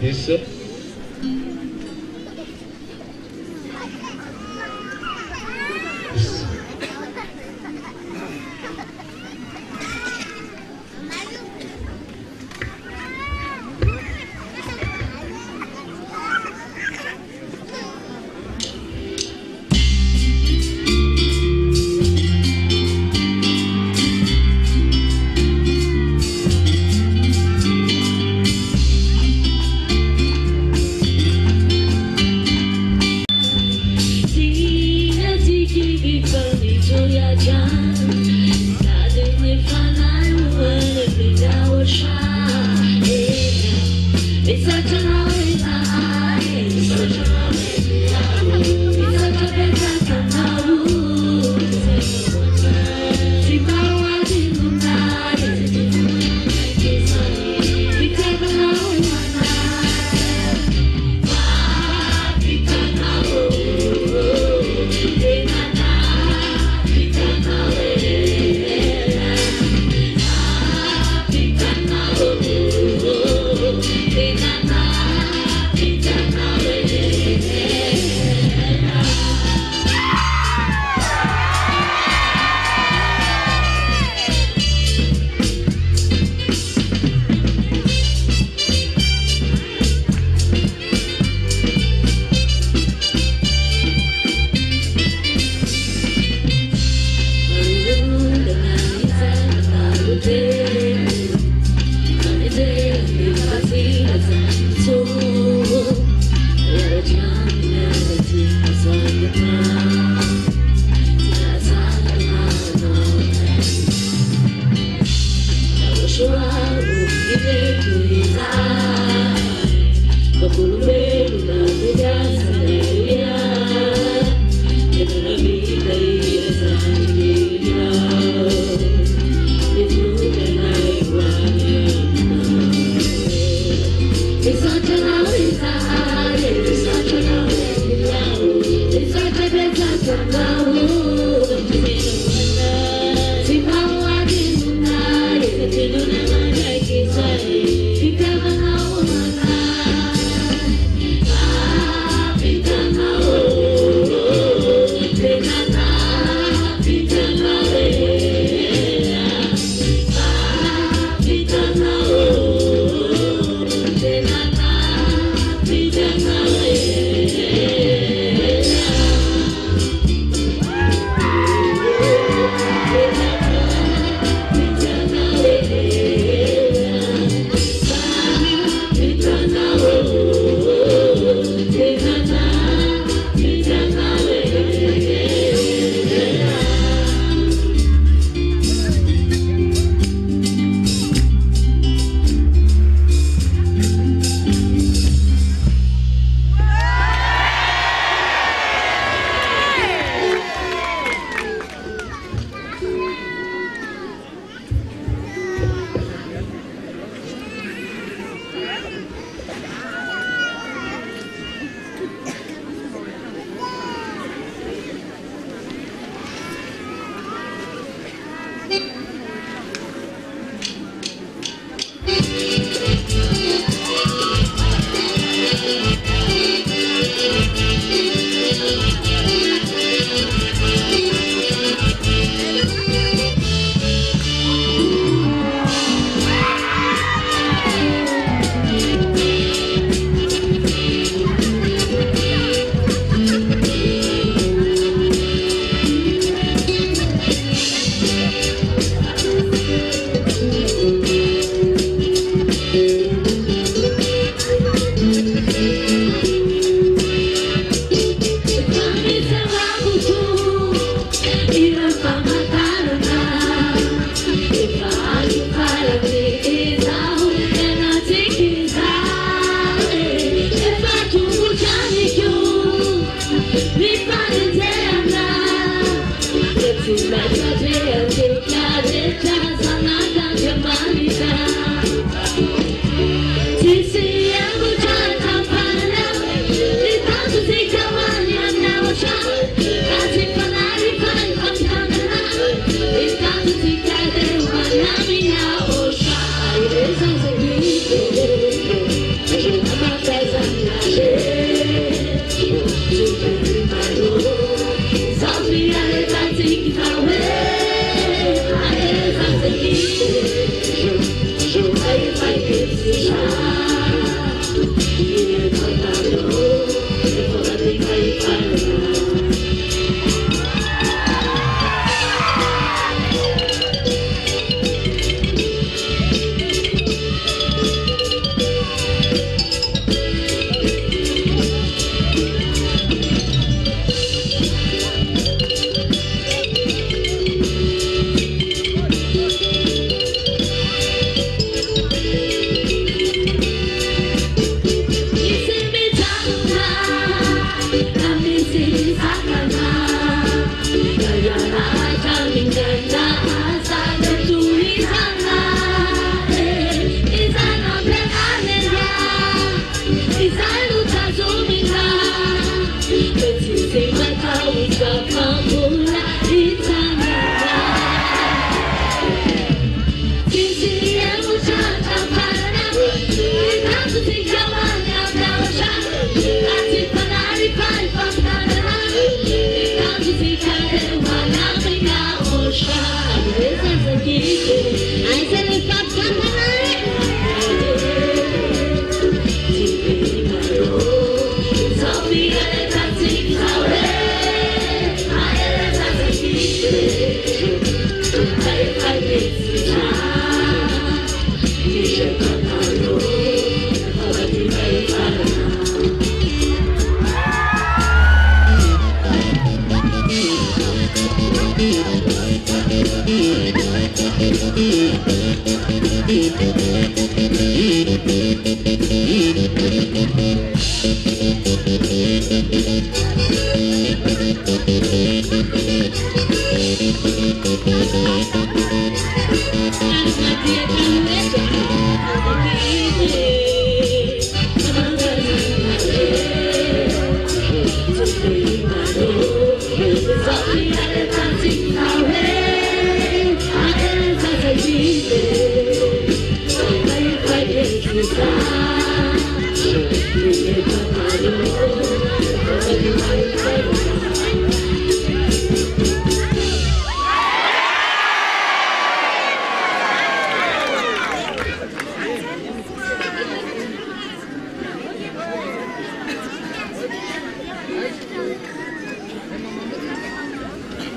10.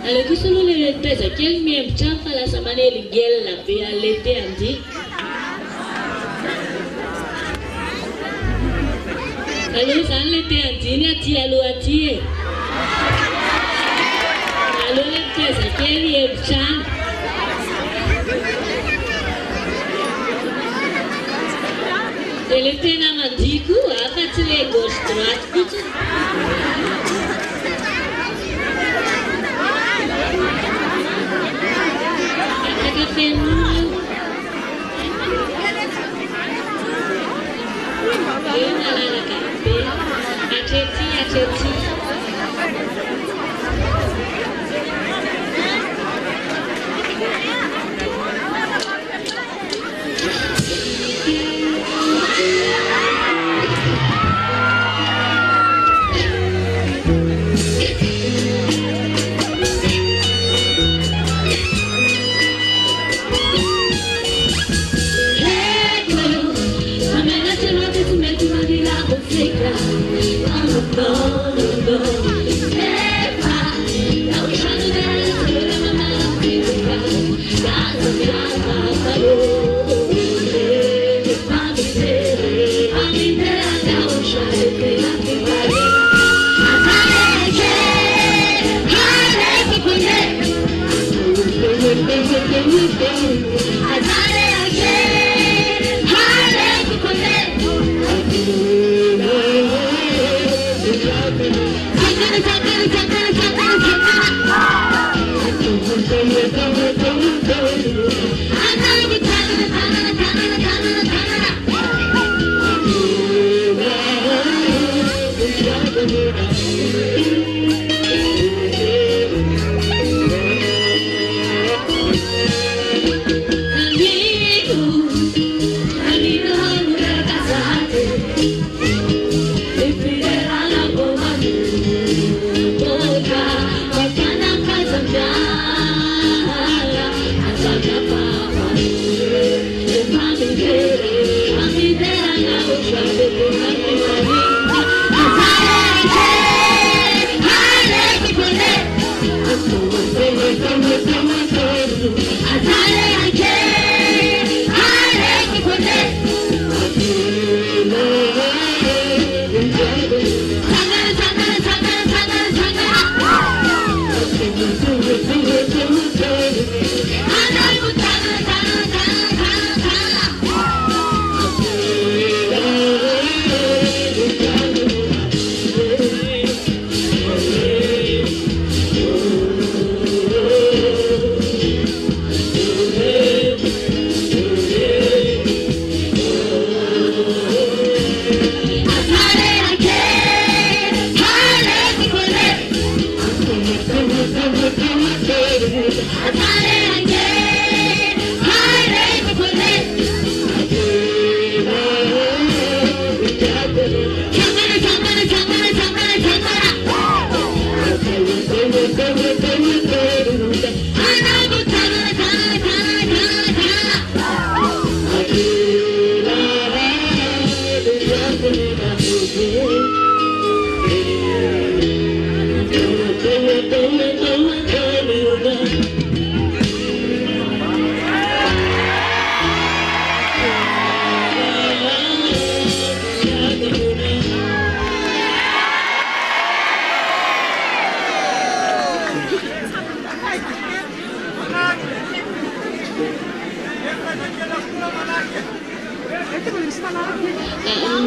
Allora, qui sono le prese che il mio ciampa la samanelli ghella per le teanti. Allora, sanno le teantine a tia lo a tie. Allora, le prese che il mio ciampa. E le tena mandiku, a faccio le gostrat, Azare,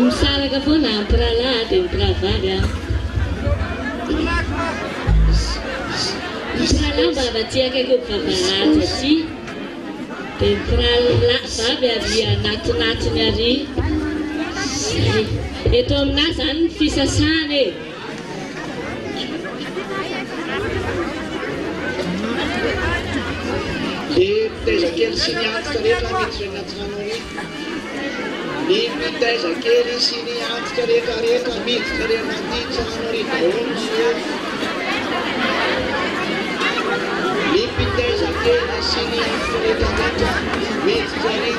Misaraka foana ampirahalahy dia mpiravary a. Mipirahalahy mba avaty akaiky vavahady aty dia mipirahalahy vavy ary anatinatiny ary. Zay eto aminahy zany ny fisasana e. Dia mitaiza kely sy ny antitra rehetra miditra anaty rano ary. Ny mitaiza kely sy ny antitra rehetra miditra re anaty trano ary daholo ny mitaiza kely sy ny antitra rehetra miditra re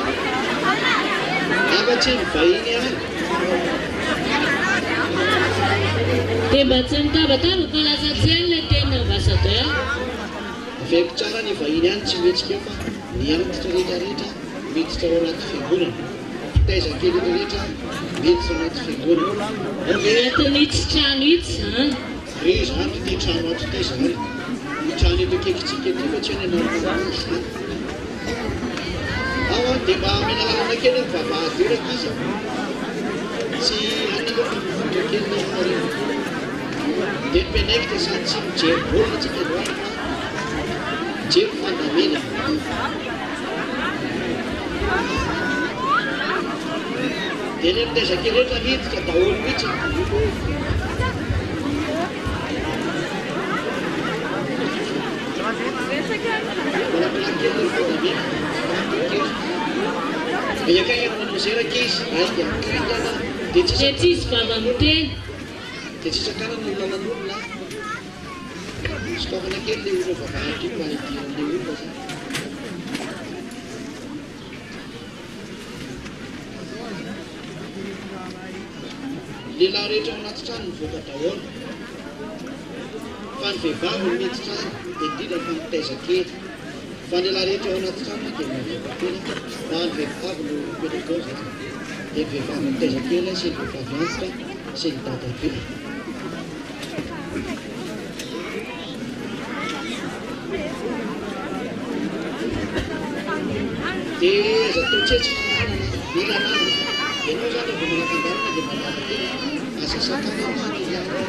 afa-tsy ny vahiny any. Dia mba tsy nitabataba fa lasa tsy any ilay tena ambassadeur. Aveko tsara ny vahiny any tsy mihetsika fa ny antitra rehetrarehetra miditra ao anaty fiangonana. Mitaiza kely rehetra miditra anaty fiangonana. Anatin'ity trano ity zany. Re zany ity trano ato ity zany. Ny trano eto akekintsika ety fa tsy any anarana azy. Ao dia mba amena lalana kely ny vavahady eo raha izy. Tsy any aloha fa mivotra kely ny arivo. Dia mpenaikitra zany tsy mijery baolina tsika loatra fa mijery fandamena. Dia ilay mitaiza kely rehetra miditra daholo mihitsy. Malakilaky kely ny fandamena. Iakay manao izay raha izy. Dia tsisy vava miteny. Dia tsy sakarana ny lalan'olona. Sitaovana kely ilay olona vavahady io mba hidiran'ilay olona zany. Lehilahy rehetra ao anaty trano mivoaka daholo. Fa ny vehivavy no miditra any dia indrindra fa mitaiza kely. Fa ny lehilahy rehetra ao anaty trano dia mivoaka kely. Fa ny vehivavy no mipetraka ao zany. Dia ny vehivavy mitaiza kely sy ny vehivavy antitra sy ny dadabe. Dia zatao tsetsika ny lalàna. Ianao zany vao manampandarina dia malala tena asa satanana ny lalàna.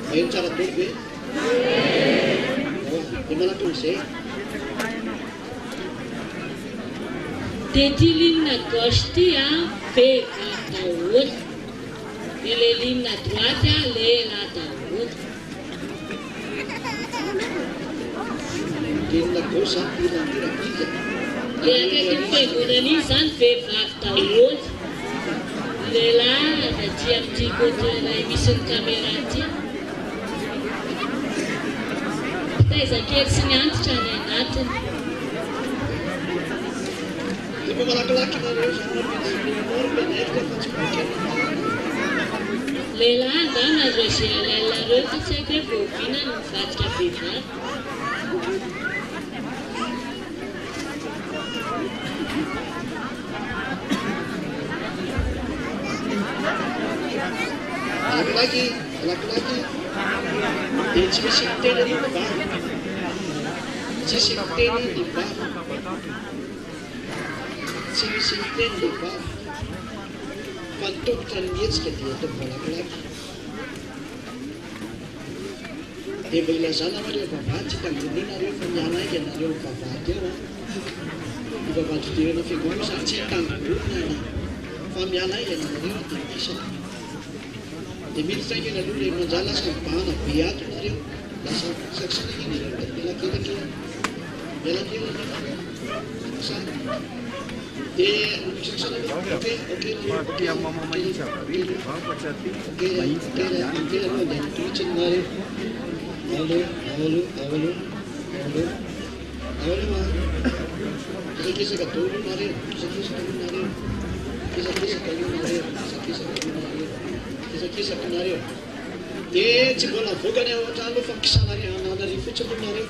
Maheno tsara dolo ve? Dia manaton'izay. Dia ity ligne gauche ity a vehivavy daholo. Dia ilay ligne droite a lehilahy daholo. Ligne gauche zany ilantirapika. Ilay akaiky ny fiangonana iny zany vehivavy daholo. Lehilahy avy aty amin'ity côté misy ny caméra ity. Mitaiza kely sy ny antitra any anatiny. Dia mba malakilaky nareo zany maro mpenaikitra fa tsy bakena. Lehilahy angana Roger alainareo fa tsy haiko hoe voaviana ny mivadika vehivavy. Malakilaky dia tsy misy miteny ny vavy. Tsisy miteny ny vavy. Tsy misy miteny ny vavy. Fa ny tongotra ny mihetsika dia atao malakilaky. Dia mba ilazana nareo vavahady tsy tangonina nareo fa mianaiky nareo vavahady eo. Ny vavahady fidirana fiangonana zany tsy tangonina fa mianaiky nareo dia misana. Dia miditra iny aloha ilay manjary lasa mibahana be ato nareo. Lasa sakisana iny nareo dia mialakelaka sakisana. Dia sakisana kisakisaka daholo nareo. Kisakisaka nareo. Dia tsy mbola voakany ao an-trano fa mikisanareo fotsiny nareo.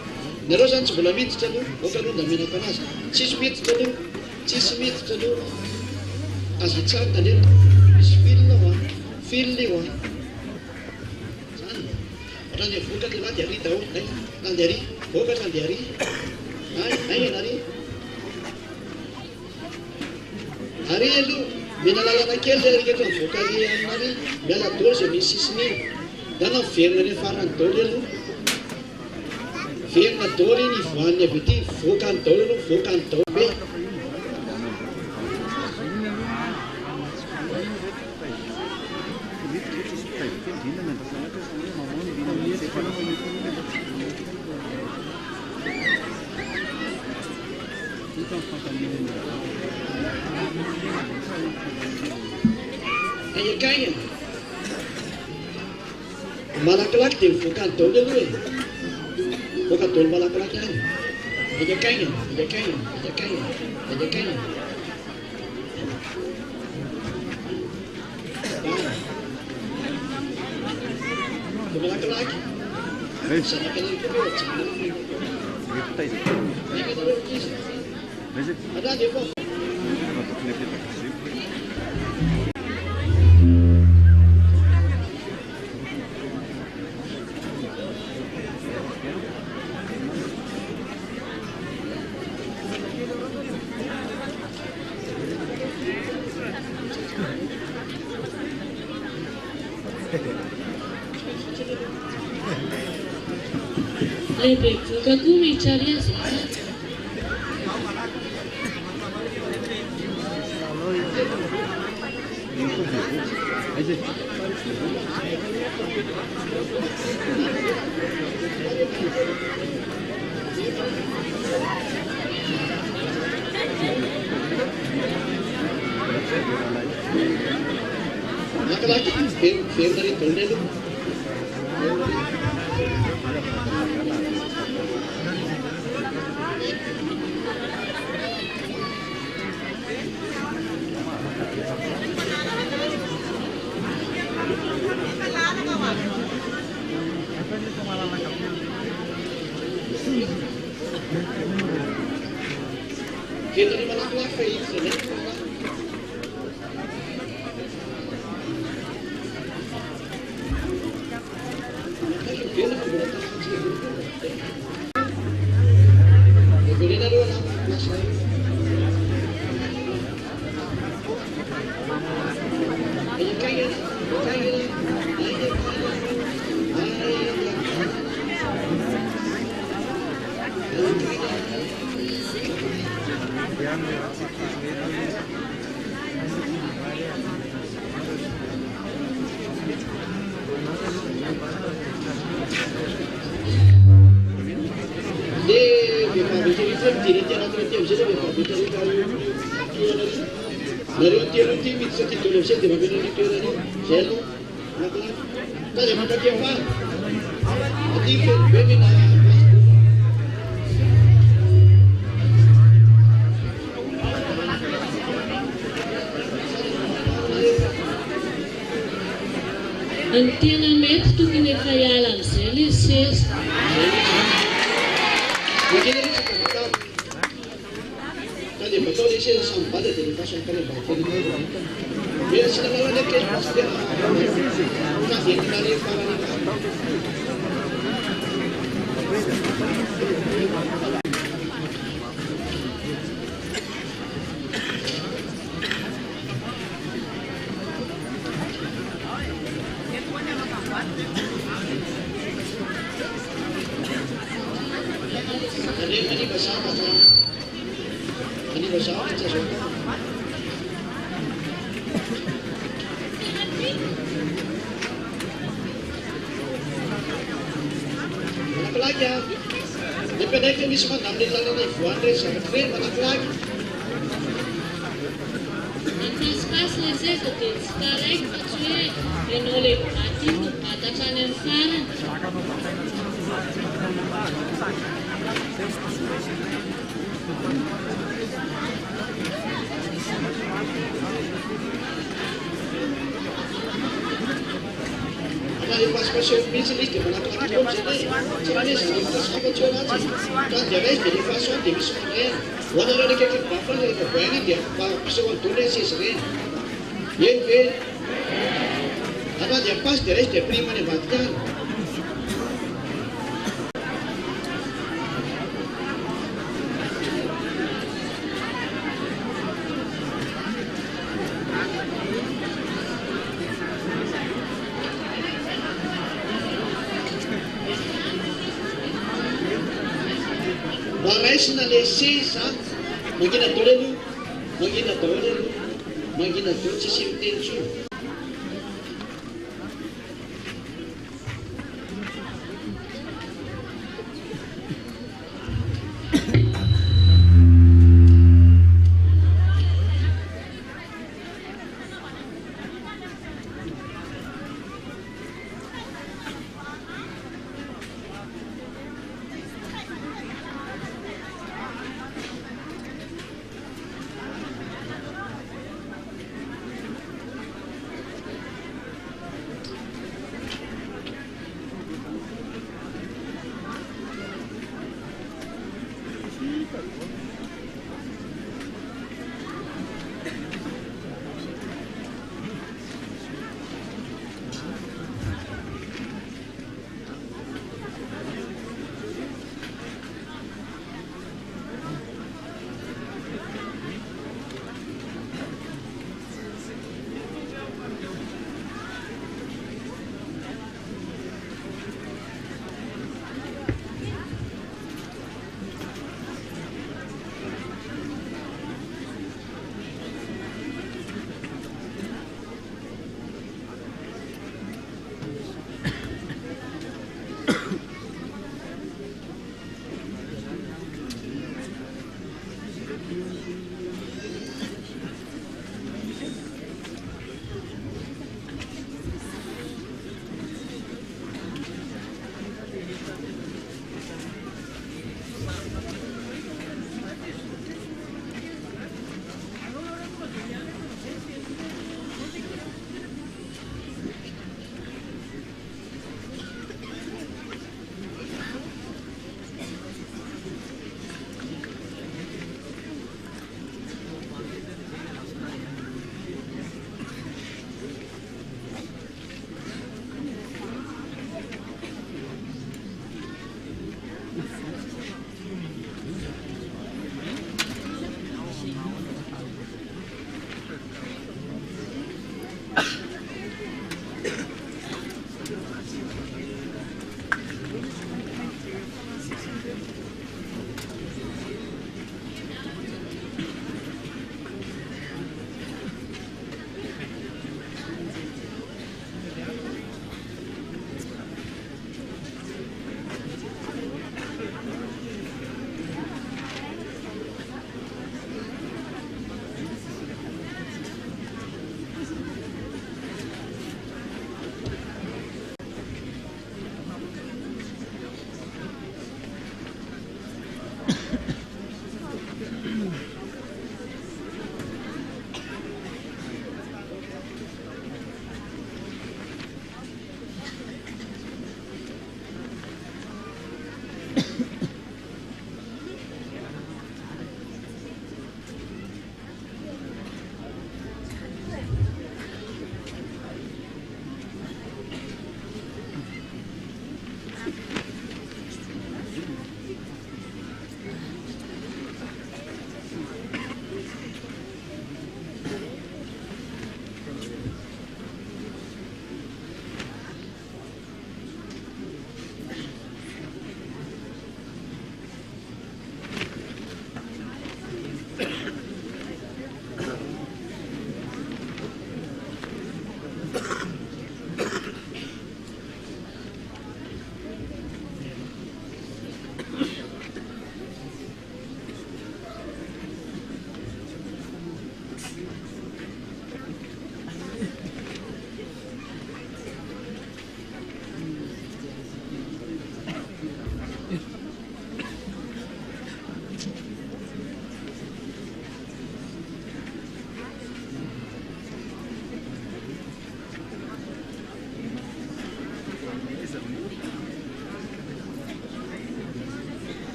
Nareo zany tsy mbola miditra aloha, voaka aloha da menako anazy. Tsisy miditra aloha, tsisy miditra aloha. Azo tsara tanena. Misy fil ao fil io zany. Raha ny voaka lehilahy dia ary daholo. Andeha ary, voaka andeha ary. Ay, ary. Ary aloha mena lalana kely zay rehetra mivoaka ny aminary miala dôly zay misy sisiny iny. Dana miverina ny farany dôly aloha. Verina dôly iny voaniny avy ety voaka ny dôly aloha voaka ny dôly be. Kanya-kanya malakilaky dia mivoaka ny dôly aloha e. Voaka dôly malakilaky any. Kanya-kanya, kanya-kanya, kanya-kanya, kanya-kanya. Dia malakilaky. Sana ka na rin po. Ada dia po. Lehibe voka koa mitsary azy. Laki-laki fair dari dôly aloha. Fair dari malaki-laki kayak itu nih. Dari hotel ultimi sa titolo siya, di ba pinanitira niyo? Selo? Kasi magkakya pa. At even, baby na Ang tena mety tokony efa hiala amin'izay ilay seza. Makina rin sa pagkakam. Kasi bato rin siya sa bala, di ba siya kaya bakit rin. Kaya sila naman na kayo, kasi kasi hindi na rin para nila. Ani bersama sa sopa. Anak lagi ya. Depende kami semua nampak lagi nih. Buat sa keren anak lagi. Pas le seza dia tsy taraiky fa tsy hoe ianao le baty batatra any amin'ny farany. Yang pas pasok minsan ito, malaki-laki po sila eh. Sila niya, sa mga kasakot natin. Kan dia guys, jadi pasok, dia bisa main. Wala na nagkakit papa, nagkakwengan dia, pasok ang tunay siya rin. Yan, Phil. Ano, dia pas, dia guys, dia prima ni Batyan. sina le seza mangina atao reny io mangina atao reny mangina atao tsy sy miteny tsony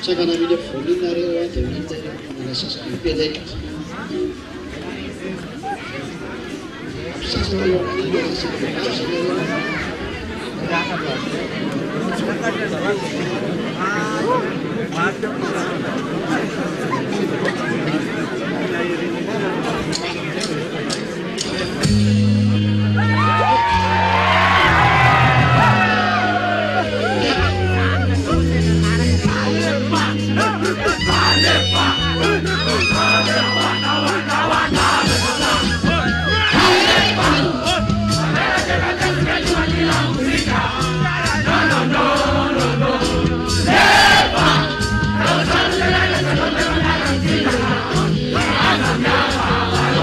Saka namanya volinareo aja minta mana sasa beda ini. Sasa kalau ini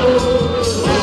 Oh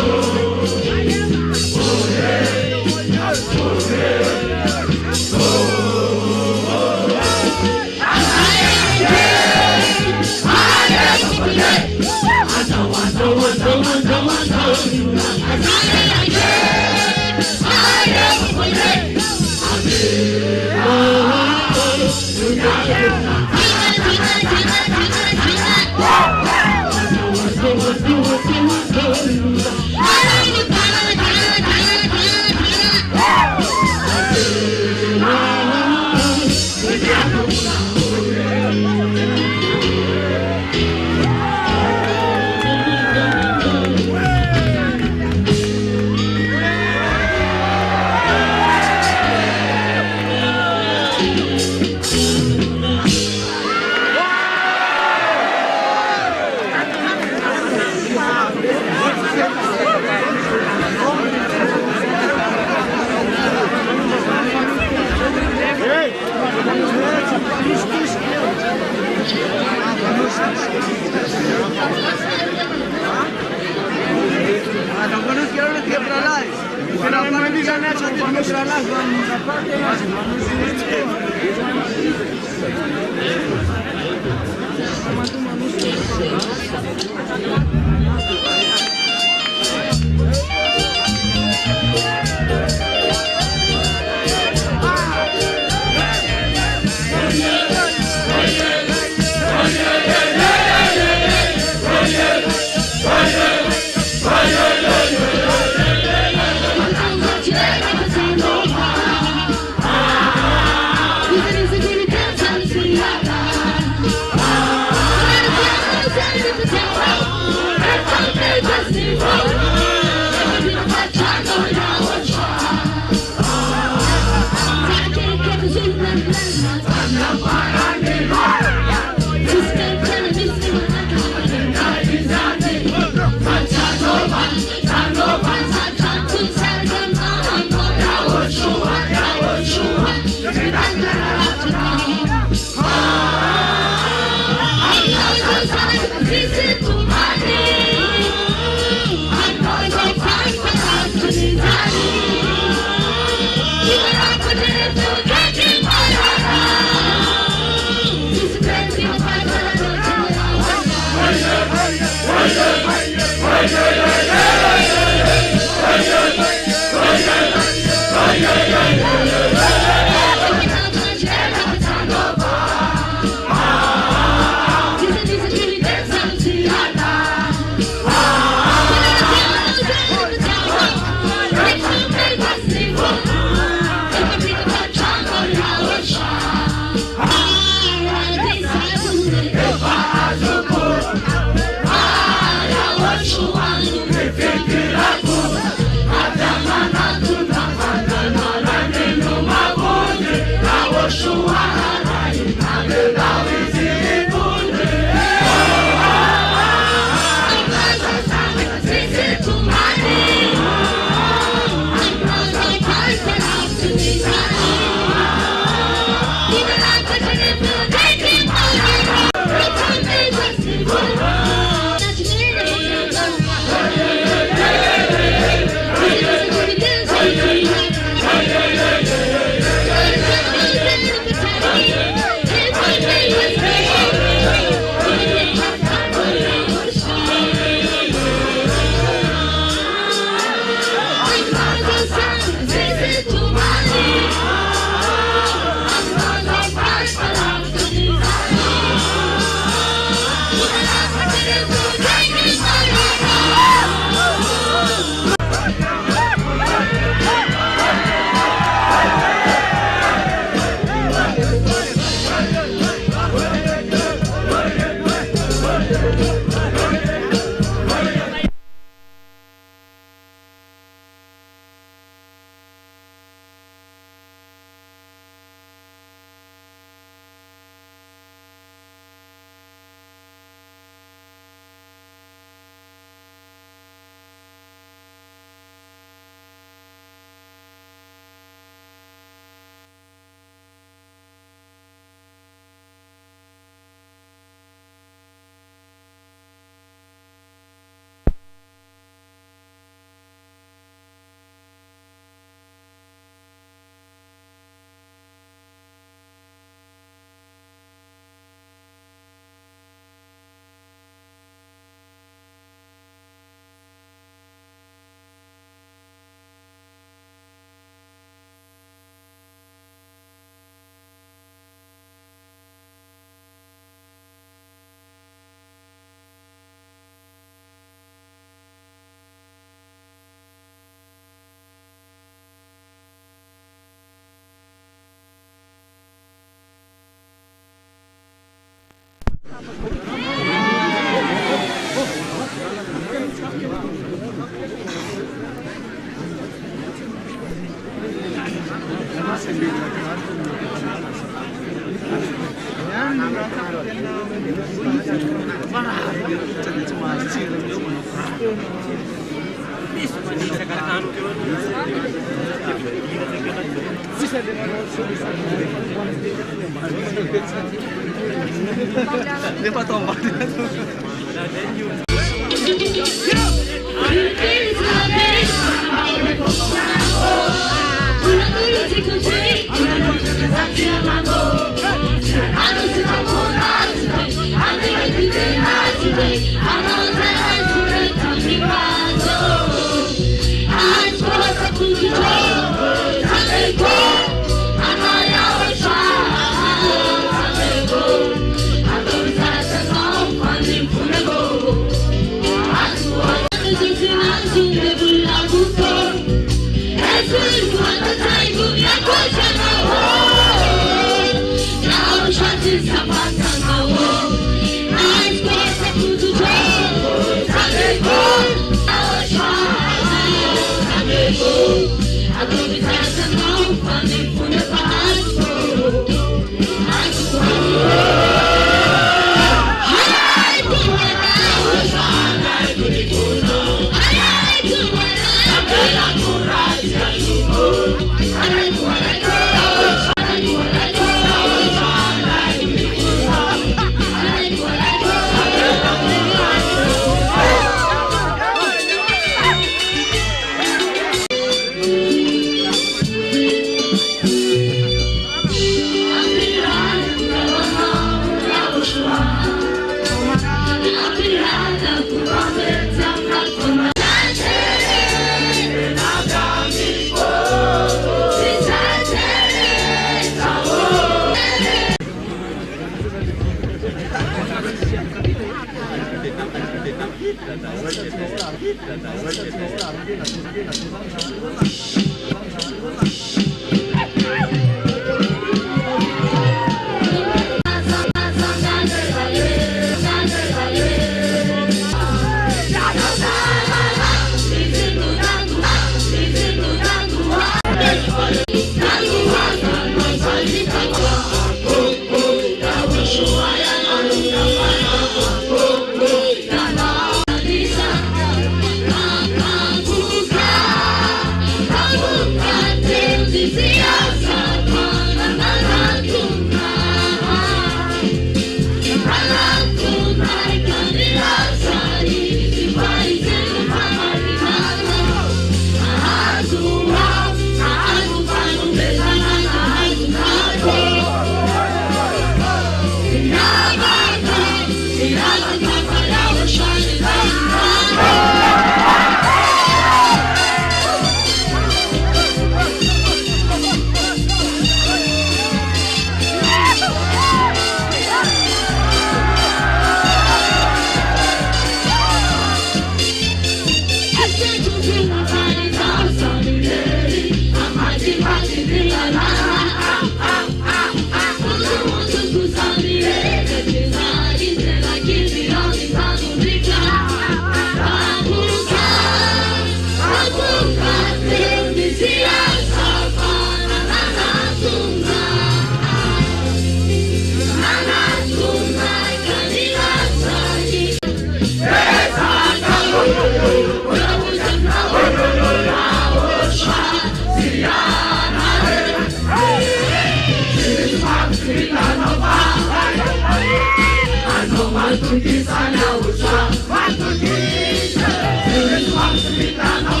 Watu kisana usha, watu kisha, sisi watu kitana